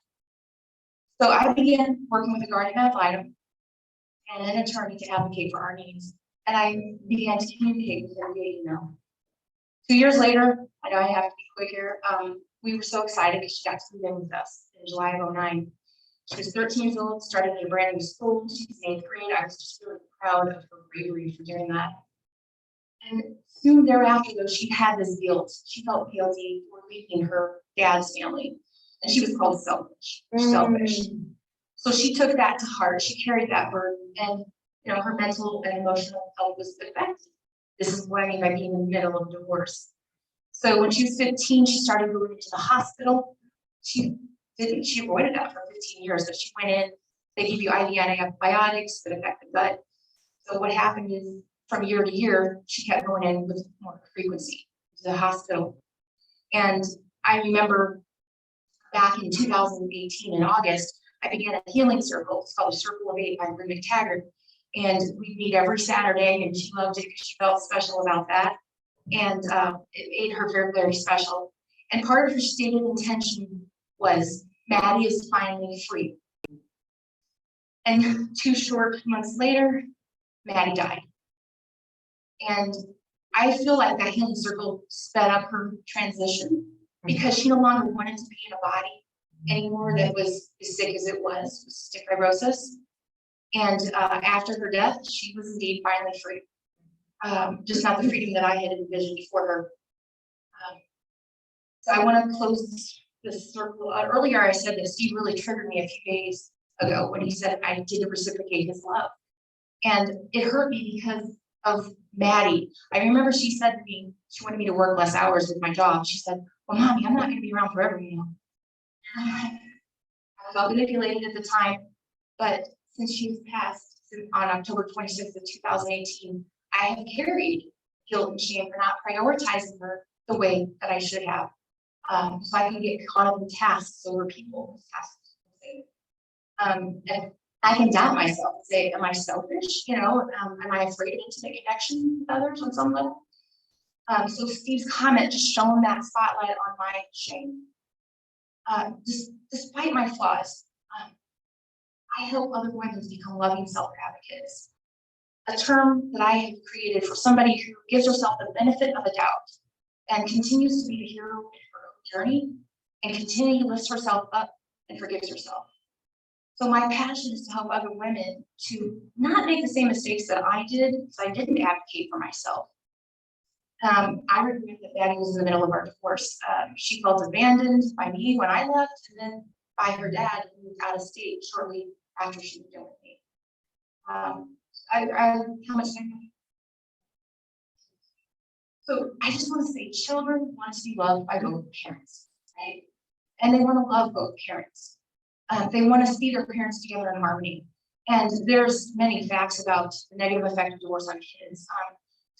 So I began working with a guardian ad litem and an attorney to advocate for our needs. And I began to communicate with her via email. 2 years later, I know I have to be quick here, we were so excited because she got to move in with us in July of 2009. She was 13 years old, started in a brand new school. She was in 8th grade. I was just really proud of her bravery for doing that. And soon thereafter, though, she had this guilt. She felt guilty for leaving her dad's family. And she was called selfish. So she took that to heart. She carried that burden, and her mental and emotional health was affected. This is what I mean by being in the middle of divorce. So when she was 15, she started going into the hospital. She avoided that for 15 years. So she went in, they give you IV antibiotics that affect the gut. So what happened is, from year to year, she kept going in with more frequency to the hospital. And I remember back in 2018 in August, I began a healing circle. It's called a Circle of Eight by Bryn McTaggart. And we meet every Saturday, and she loved it because she felt special about that. And it made her very, very special. And part of her stated intention was Maddie is finally free. And 2 short months later, Maddie died. And I feel like that healing circle sped up her transition because she no longer wanted to be in a body anymore that was as sick as it was cystic fibrosis. And after her death, she was indeed finally free. Just not the freedom that I had envisioned for her. So I want to close this circle. Earlier, I said that Steve really triggered me a few days ago when he said I didn't reciprocate his love. And it hurt me because of Maddie. I remember she said to me, she wanted me to work less hours with my job. She said, well, Mommy, I'm not going to be around forever, you know. I felt manipulated at the time, but since she's passed on October 26th of 2018, I have carried guilt and shame for not prioritizing her the way that I should have. So I can get caught up in tasks over people. And I can doubt myself and say, am I selfish? You know, am I afraid of intimate connection with others on some level? So Steve's comment just shone that spotlight on my shame. Despite my flaws, I help other women to become loving self-advocates. A term that I have created for somebody who gives herself the benefit of a doubt and continues to be the hero in her own journey and continually lifts herself up and forgives herself. So my passion is to help other women to not make the same mistakes that I did, because I didn't advocate for myself. I regret that Maddie was in the middle of our divorce. She felt abandoned by me when I left, and then by her dad, who moved out of state shortly after she moved in with me. How much time? So I just want to say, children want to be loved by both parents, right? And they want to love both parents. They want to see their parents together in harmony. And there's many facts about the negative effect of divorce on kids.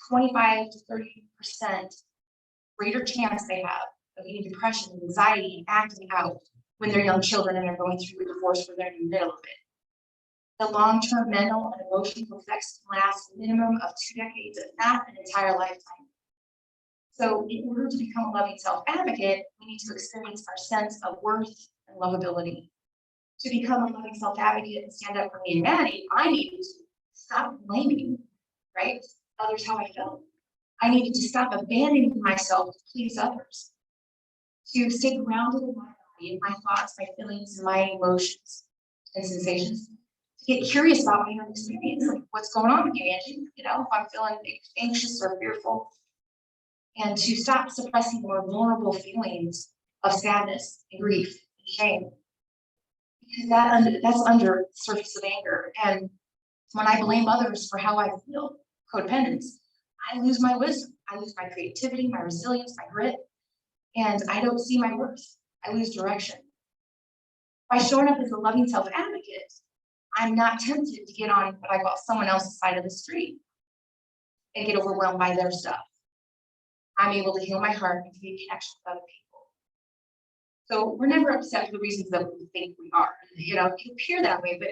25 to 30% greater chance they have of getting depression, anxiety, and acting out when they're young children and they're going through a divorce or they're in the middle of it. The long-term mental and emotional effects can last a minimum of 2 decades, if not an entire lifetime. So in order to become a loving self-advocate, we need to experience our sense of worth and lovability. To become a loving self-advocate and stand up for me and Maddie, I needed to stop blaming, right, others how I felt. I needed to stop abandoning myself to please others. To stay grounded in my body, in my thoughts, my feelings, and my emotions and sensations. To get curious about my own experience, like what's going on with you, Angie? You know, if I'm feeling anxious or fearful. And to stop suppressing more vulnerable feelings of sadness and grief and shame. Because that's under the surface of anger. And when I blame others for how I feel, codependence, I lose my wisdom. I lose my creativity, my resilience, my grit, and I don't see my worth. I lose direction. By showing up as a loving self-advocate, I'm not tempted to get on what I call someone else's side of the street and get overwhelmed by their stuff. I'm able to heal my heart and to be in connection with other people. So we're never upset for the reasons that we think we are. You know, it can appear that way, but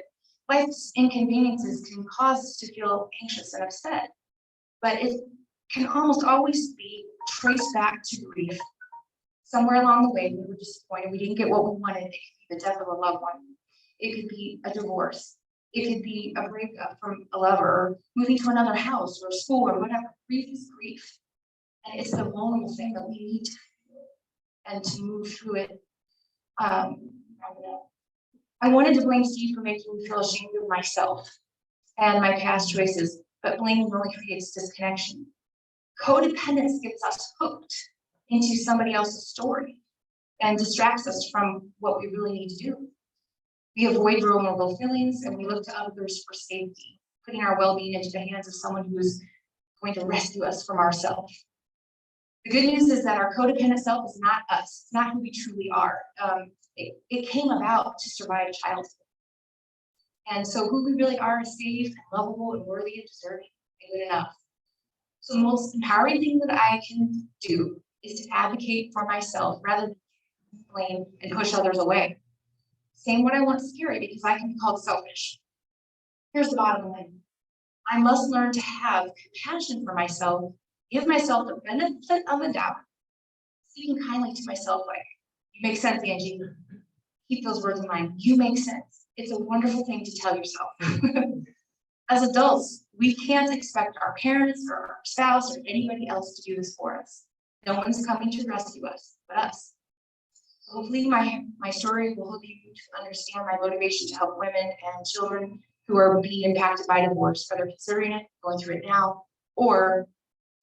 life's inconveniences can cause us to feel anxious and upset. But it can almost always be traced back to grief. Somewhere along the way, we were disappointed. We didn't get what we wanted. It could be the death of a loved one. It could be a divorce. It could be a breakup from a lover, or moving to another house or school or whatever. Grief is grief. And it's the vulnerable thing that we need to feel and to move through it. I wanted to blame Steve for making me feel ashamed of myself and my past choices, but blaming only creates disconnection. Codependence gets us hooked into somebody else's story and distracts us from what we really need to do. We avoid vulnerable feelings and we look to others for safety, putting our well-being into the hands of someone who's going to rescue us from ourselves. The good news is that our codependent self is not us. It's not who we truly are. It came about to survive childhood. And so who we really are is safe and lovable and worthy and deserving and good enough. So the most empowering thing that I can do is to advocate for myself rather than blame, and push others away. Saying what I want is scary because I can be called selfish. Here's the bottom line. I must learn to have compassion for myself, give myself the benefit of the doubt, speaking kindly to myself like, you make sense, Angie. Keep those words in mind. You make sense. It's a wonderful thing to tell yourself. As adults, we can't expect our parents or our spouse or anybody else to do this for us. No one's coming to rescue us but us. Hopefully my story will help you to understand my motivation to help women and children who are being impacted by divorce, whether considering it, going through it now, or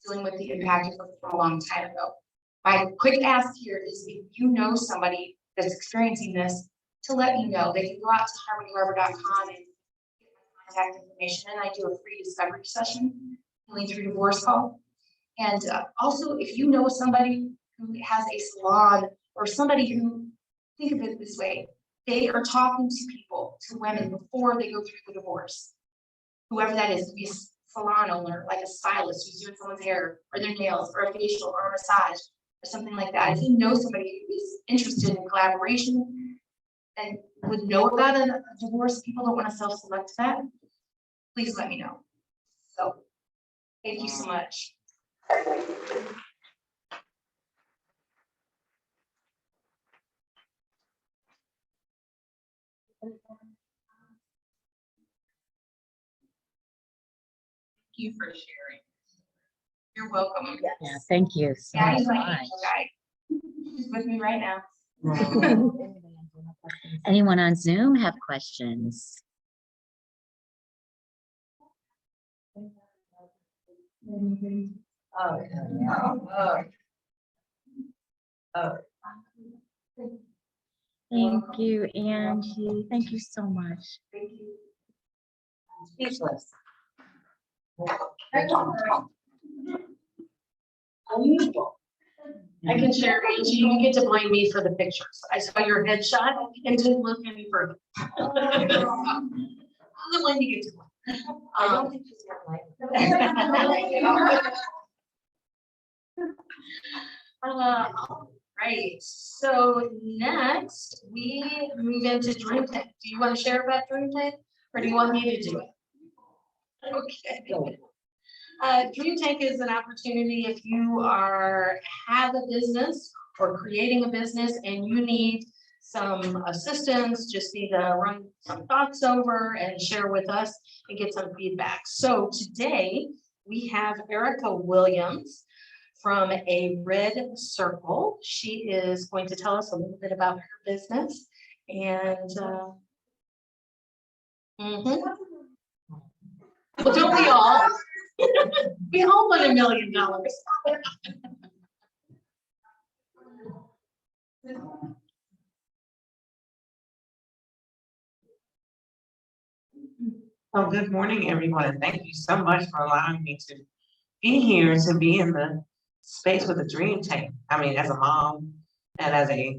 dealing with the impact of it from a long time ago. My quick ask here is if you know somebody that's experiencing this, to let me know. They can go out to harmonyharbor.com and get my contact information, and I do a free discovery session, Healing Through Divorce call. And also, if you know somebody who has a salon or somebody who, think of it this way, they are talking to people, to women before they go through the divorce. Whoever that is, be a salon owner, like a stylist who's doing someone's hair or their nails or a facial or a massage or something like that. If you know somebody who is interested in collaboration and would know about a divorce, people don't want to self-select that, please let me know. So thank you so much. Thank you for sharing. You're welcome. Yeah, thank you so Yeah, he's my much. angel guy. He's with me right now. Anyone on Zoom have questions? Thank you, Angie. Thank you so much. Thank you. Speechless. I can share, Angie, you get to blame me for the pictures. I saw your headshot and didn't look any further. I'm the one you get to blame. I don't think she's got right, so next we move into Dream Tank. Do you want to share about Dream Tank or do you want me to do it? Okay. Dream Tank is an opportunity if you have a business or creating a business and you need some assistance, just need to run some thoughts over and share with us and get some feedback. So today we have Erica Williams from a Red Circle. She is going to tell us a little bit about her business and well, don't we all? We all want $1 million. Well, good morning, everyone, and thank you so much for allowing me to be here, to be in the space with a Dream Tank. I mean, as a mom and as a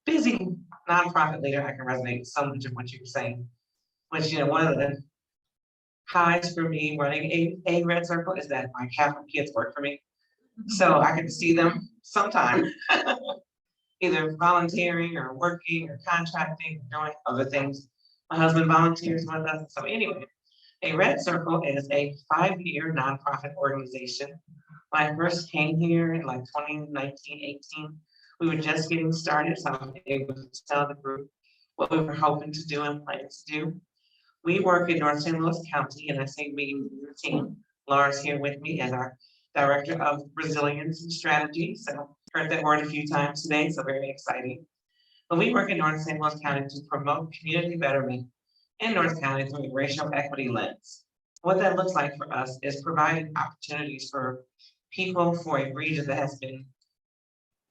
busy nonprofit leader, I can resonate with so much of what you were saying. Which, you know, one of the highs for me running a Red Circle is that my Catholic kids work for me. So I get to see them sometime, either volunteering or working or contracting, or doing other things. My husband volunteers with us. So anyway, a Red Circle is a 5-year nonprofit organization. When I first came here in like 2019, 18, we were just getting started. So I was able to tell the group what we were hoping to do and planning to do. We work in North St. Louis County, and I say we, the team. Laura's here with me as our Director of Resilience and Strategy. So heard that word a few times today, so very exciting. But we work in North St. Louis County to promote community betterment in North County through a racial equity lens. What that looks like for us is providing opportunities for people for a region that has been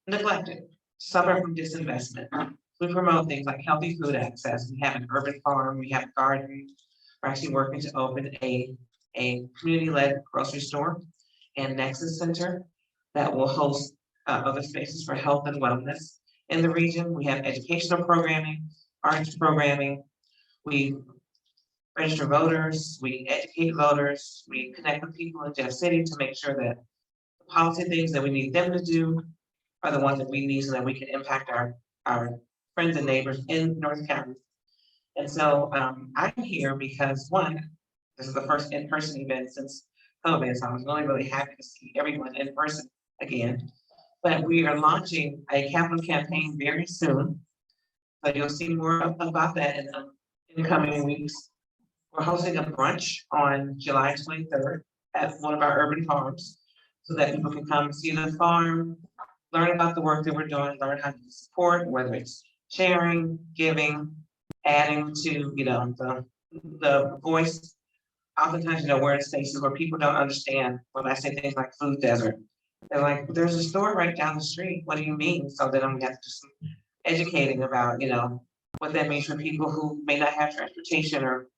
neglected, suffer from disinvestment. We promote things like healthy food access. We have an urban farm, we have gardens. We're actually working to open a community-led grocery store and Nexus Center that will host other spaces for health and wellness in the region. We have educational programming, arts programming. We register voters, we educate voters, we connect with people in Jeff City to make sure that the policy things that we need them to do are the ones that we need so that we can impact our friends and neighbors in North County. And so I'm here because one, this is the first in-person event since COVID, so I was really, really happy to see everyone in person again. But we are launching a capital campaign very soon. So you'll see more about that in the coming weeks. We're hosting a brunch on July 23rd at one of our urban farms so that people can come see the farm, learn about the work that we're doing, learn how to support, whether it's sharing, giving, adding to, the voice. Oftentimes, we're in spaces where people don't understand when I say things like food desert. They're like, there's a store right down the street. What do you mean? So then I'm gonna have to do some educating about, what that means for people who may not have transportation, or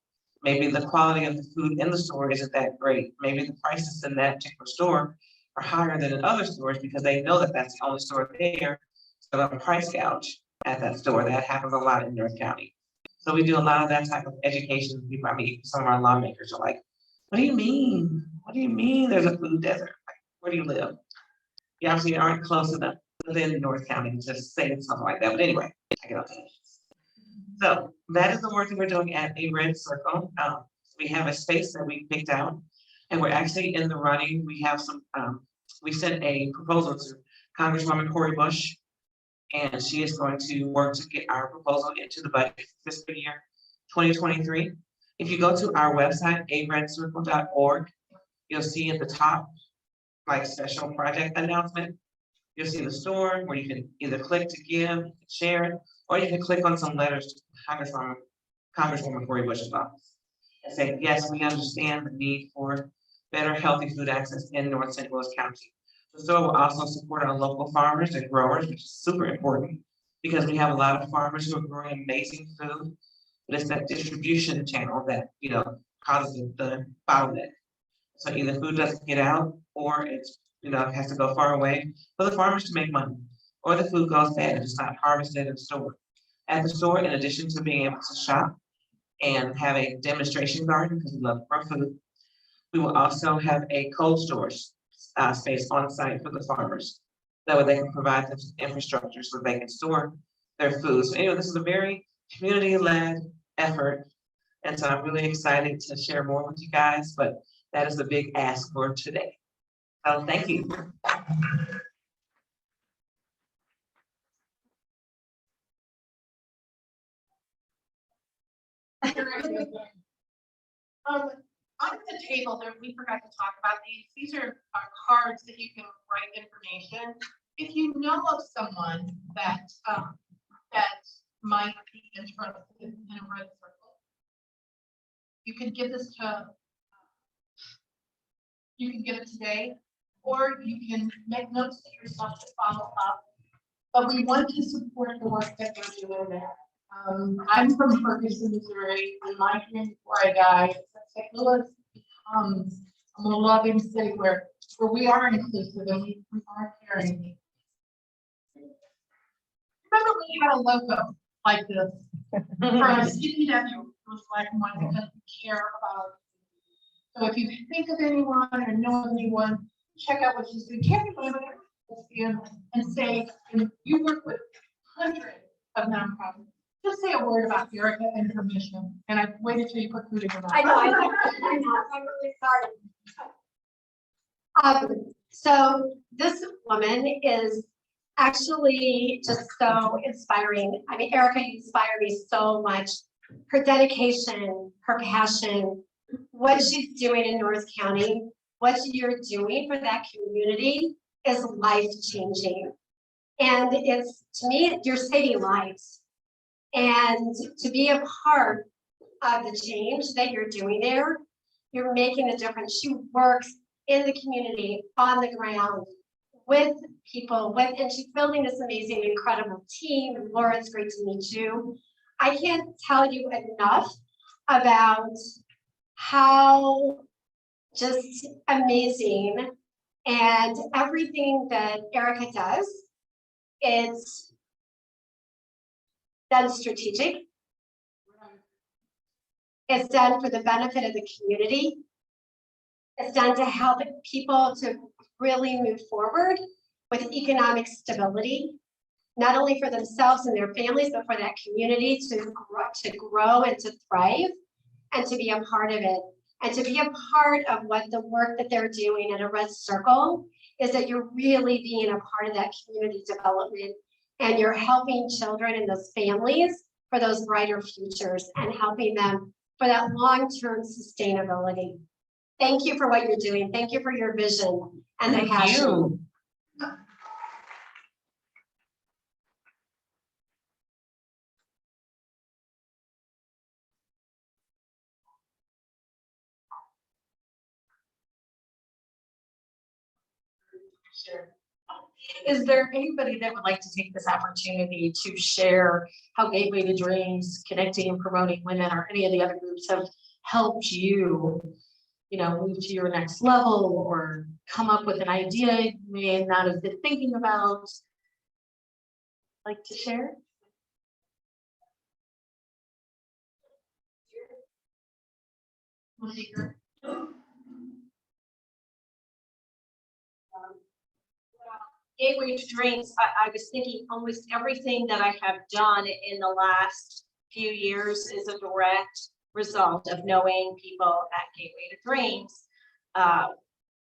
maybe the quality of the food in the store isn't that great. Maybe the prices in that particular store are higher than in other stores because they know that that's the only store there. So they'll price gouge at that store. That happens a lot in North County. So we do a lot of that type of education. People, I mean, some of our lawmakers are like, what do you mean? What do you mean there's a food desert? Like, where do you live? You obviously aren't close enough within North County to say something like that. But anyway, I get off that. So that is the work that we're doing at A Red Circle. We have a space that we picked out, and we're actually in the running. We have some, we sent a proposal to Congresswoman Cori Bush, and she is going to work to get our proposal into the budget fiscal year 2023. If you go to our website, aredcircle.org, you'll see at the top, like, special project announcement. You'll see the store where you can either click to give, share it, or you can click on some letters to Congresswoman Cori Bush's office and say, yes, we understand the need for better healthy food access in North St. Louis County. The store will also support our local farmers and growers, which is super important because we have a lot of farmers who are growing amazing food, but it's that distribution channel that, causes the bottleneck. So either food doesn't get out, or it's, it has to go far away for the farmers to make money, or the food goes bad and it's not harvested and stored. At the store, in addition to being able to shop and have a demonstration garden, because we love to grow food, we will also have a cold storage space on site for the farmers. That way they can provide them infrastructure so they can store their food. So anyway, this is a very community-led effort. And so I'm really excited to share more with you guys, but that is the big ask for today. So thank you. On the table there, we forgot to talk about these. These are cards that you can write information. If you know of someone that that might be interested in a red circle, you can give this to. You can give it today, or you can make notes to yourself to follow up. But we want to support the work that they're doing there. I'm from Ferguson, Missouri, and my dream before I die is that St. Louis becomes a loving city where we are inclusive and we are caring. Remember we had a logo like this from CPW. It was like one that we care about. So if you think of anyone or know of anyone, check out what you see. And say, and you work with hundreds of nonprofits. Just say a word about Erica and her mission. And I waited till you put food in your mouth. I know, I'm really sorry. So this woman is actually just so inspiring. I mean, Erica, you inspire me so much. Her dedication, her passion, what she's doing in North County, what you're doing for that community is life-changing. And it's, to me, you're saving lives. And to be a part of the change that you're doing there, you're making a difference. She works in the community, on the ground, with people, and she's building this amazing, incredible team. Laura, it's great to meet you. I can't tell you enough about how just amazing and everything that Erica does, it's done strategic. It's done for the benefit of the community. It's done to help people to really move forward with economic stability, not only for themselves and their families, but for that community to grow and to thrive and to be a part of it. And to be a part of what the work that they're doing at a Red Circle is that you're really being a part of that community development and you're helping children and those families for those brighter futures and helping them for that long-term sustainability. Thank you for what you're doing. Thank you for your vision and the Thank passion. you. Sure. Is there anybody that would like to take this opportunity to share how Gateway to Dreams, connecting and promoting women, or any of the other groups have helped you, move to your next level or come up with an idea you may not have been thinking about? Like to share? Gateway to Dreams, I was thinking almost everything that I have done in the last few years is a direct result of knowing people at Gateway to Dreams.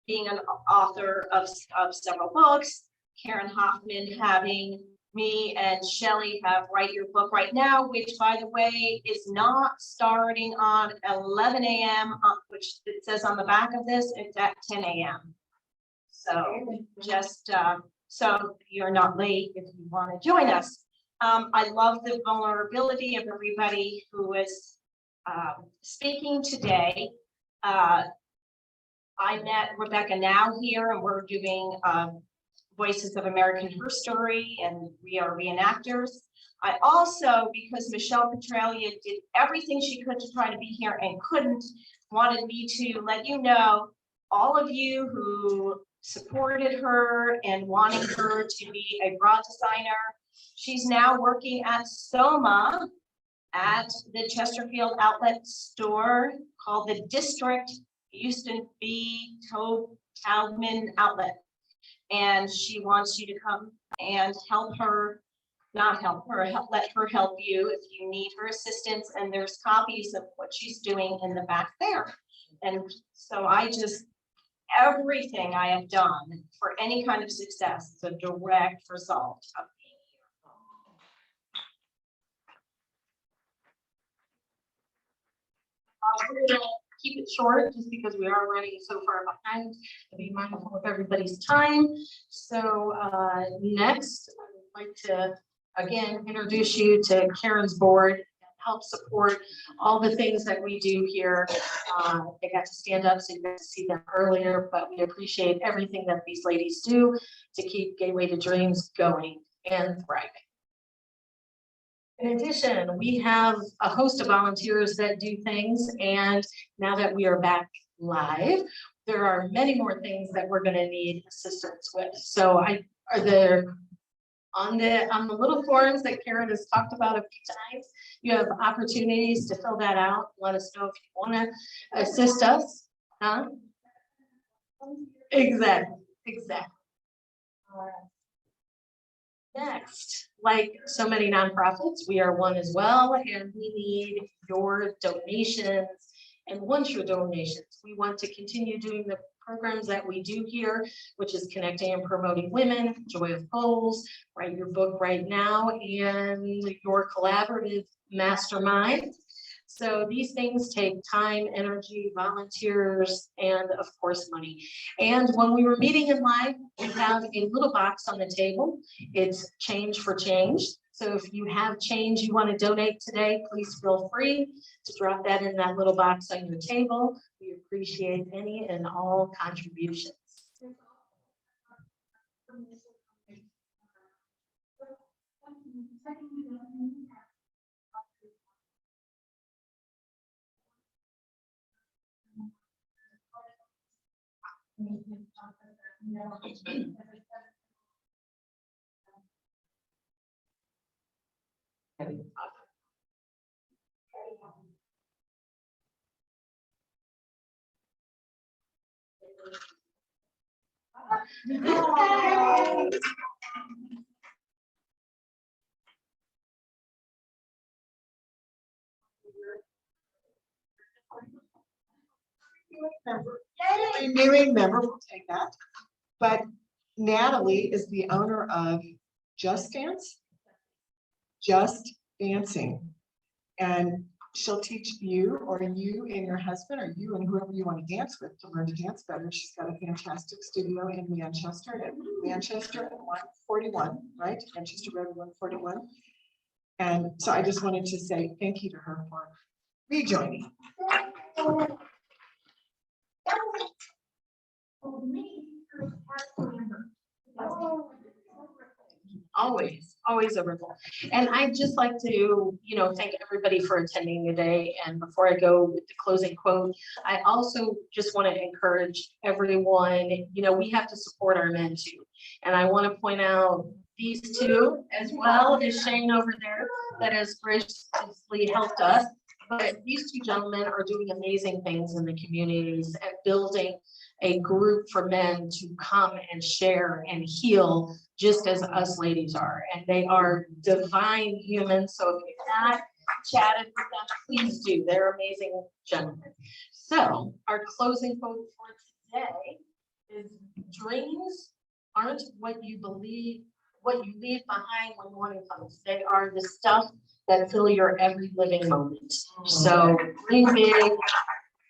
Being an author of several books, Karen Hoffman having me and Shelley have Write Your Book Right Now, which by the way, is not starting on 11 a.m., which it says on the back of this, it's at 10 a.m. So just so you're not late if you want to join us. I love the vulnerability of everybody who is speaking today. I met Rebecca Now here, and we're doing Voices of American History, and we are reenactors. I also, because Michelle Petralia did everything she could to try to be here and couldn't, wanted me to let you know, all of you who supported her and wanting her to be a bra designer. She's now working at Soma at the Chesterfield outlet store called the District. It used to be Taubman Outlet. And she wants you to come and help her, not help her, let her help you if you need her assistance. And there's copies of what she's doing in the back there. And so everything I have done for any kind of success is a direct result of being here. We're gonna keep it short just because we are running so far behind to be mindful of everybody's time. So next, I would like to again introduce you to Karen's board. Help support all the things that we do here. They got to stand up, so you got to see them earlier, but we appreciate everything that these ladies do to keep Gateway to Dreams going and thriving. In addition, we have a host of volunteers that do things, and now that we are back live, there are many more things that we're going to need assistance with. So are there on the little forms that Karen has talked about a few times, you have opportunities to fill that out. Let us know if you want to assist us. Huh? Exactly. All right. Next, like so many nonprofits, we are one as well, and we need your donations. And once your donations, we want to continue doing the programs that we do here, which is connecting and promoting women, Joy of Goals, Write Your Book Right Now, and your collaborative mastermind. So these things take time, energy, volunteers, and of course, money. And when we were meeting in live, we have a little box on the table. It's change for change. So if you have change you want to donate today, please feel free to drop that in that little box on your table. We appreciate any and all contributions. Renewing member, we'll take that. But Natalie is the owner of Just Dance. Just Dancing. And she'll teach you or you and your husband or you and whoever you want to dance with to learn to dance better. She's got a fantastic studio in Manchester at 141, right? Manchester Road 141. And so I just wanted to say thank you to her for rejoining. Always a ripple. And I'd just like to, thank everybody for attending today. And before I go with the closing quote, I also just want to encourage everyone, we have to support our men too. And I want to point out these two, as well as Shane over there, that has graciously helped us. But these two gentlemen are doing amazing things in the communities and building a group for men to come and share and heal just as us ladies are. And they are divine humans. So if you've not chatted with them, please do. They're amazing gentlemen. So our closing quote for today is, dreams aren't what you believe, what you leave behind when morning comes. They are the stuff that fill your every living moment. So dream big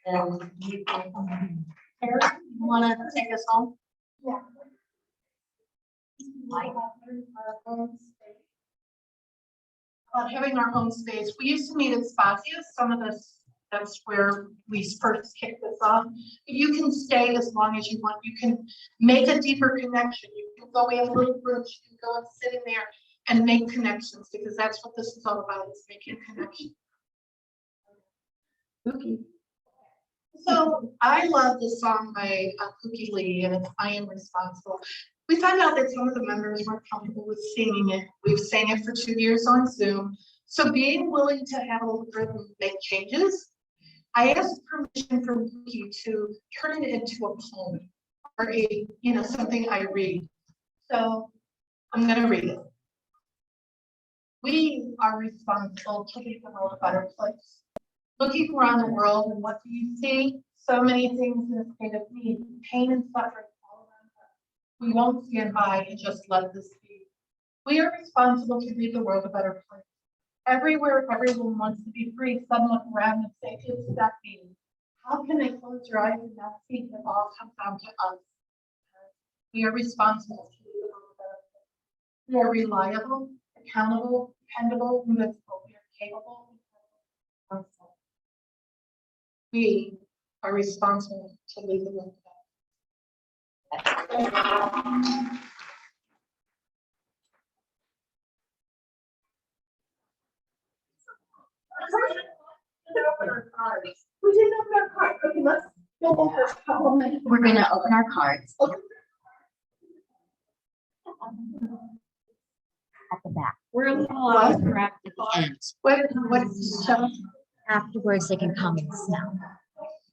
and you can. Eric, you want to take us home? Yeah. About having our home space. We used to meet at Spazia's. Some of us, that's where we first kicked this off. You can stay as long as you want. You can make a deeper connection. You can go in little groups. You can go and sit in there and make connections, because that's what this is all about, is making connections. Okay. So I love this song by Cookie Lee, and it's I Am Responsible. We found out that some of the members weren't comfortable with singing it. We've sang it for 2 years on Zoom. So being willing to have a little bit and make changes, I asked permission from Cookie to turn it into a poem or a, something I read. So I'm gonna read it. We are responsible to make the world a better place. Looking around the world, and what do you see? So many things in a state of need, pain and suffering all around us. We won't stand by and just let this be. We are responsible to make the world a better place. Everywhere everyone wants to be free, some look around and say, it's that me. How can they close your eyes and not see that all comes down to us? We are responsible to make the world a better place. We are reliable, accountable, dependable, invincible. We are capable. We are responsible to lead the world. We didn't open our cards. Okay, let's go over a couple of minutes. We're gonna open our cards Okay. at the back. We're a little out of At the end. What's Sheba? Afterwards, they can come and smell.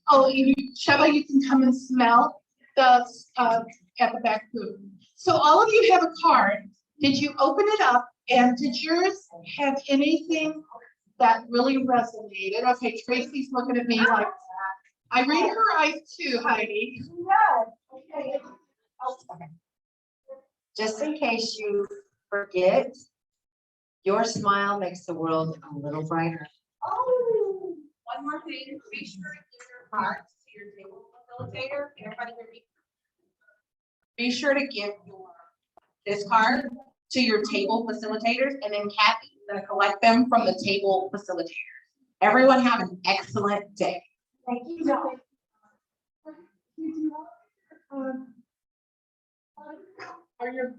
Oh, Sheba, you can come and smell the at the back booth. So all of you have a card. Did you open it up, and did yours have anything that really resonated? Okay, Tracy's looking at me like, I read her eyes too, Heidi. Yeah. Okay. Just in case you forget, your smile makes the world a little brighter. Oh, one more thing, be sure to give your cards to your table facilitator. Everybody hear me? Be sure to give this card to your table facilitators, and then Kathy is gonna collect them from the table facilitators. Everyone have an excellent day. Thank you. Are your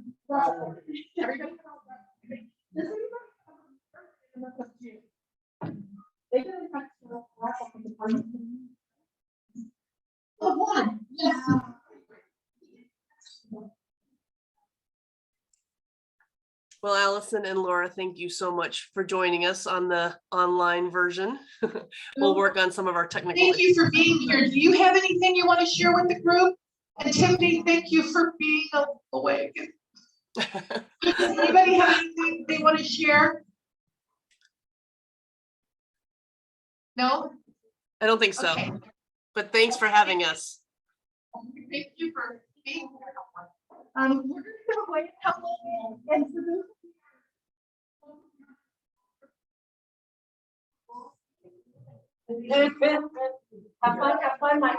one. Yeah. Well, Allison and Laura, thank you so much for joining us on the online version. We'll work on some of our technical. Thank you for being here. Do you have anything you want to share with the group? And Tiffany, thank you for being awake. Does anybody have anything they want to share? No? I don't think so. Okay. but thanks for having us. Thank you for being here. We're gonna give away a couple and for those. Have fun, my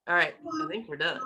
All right, I think we're done.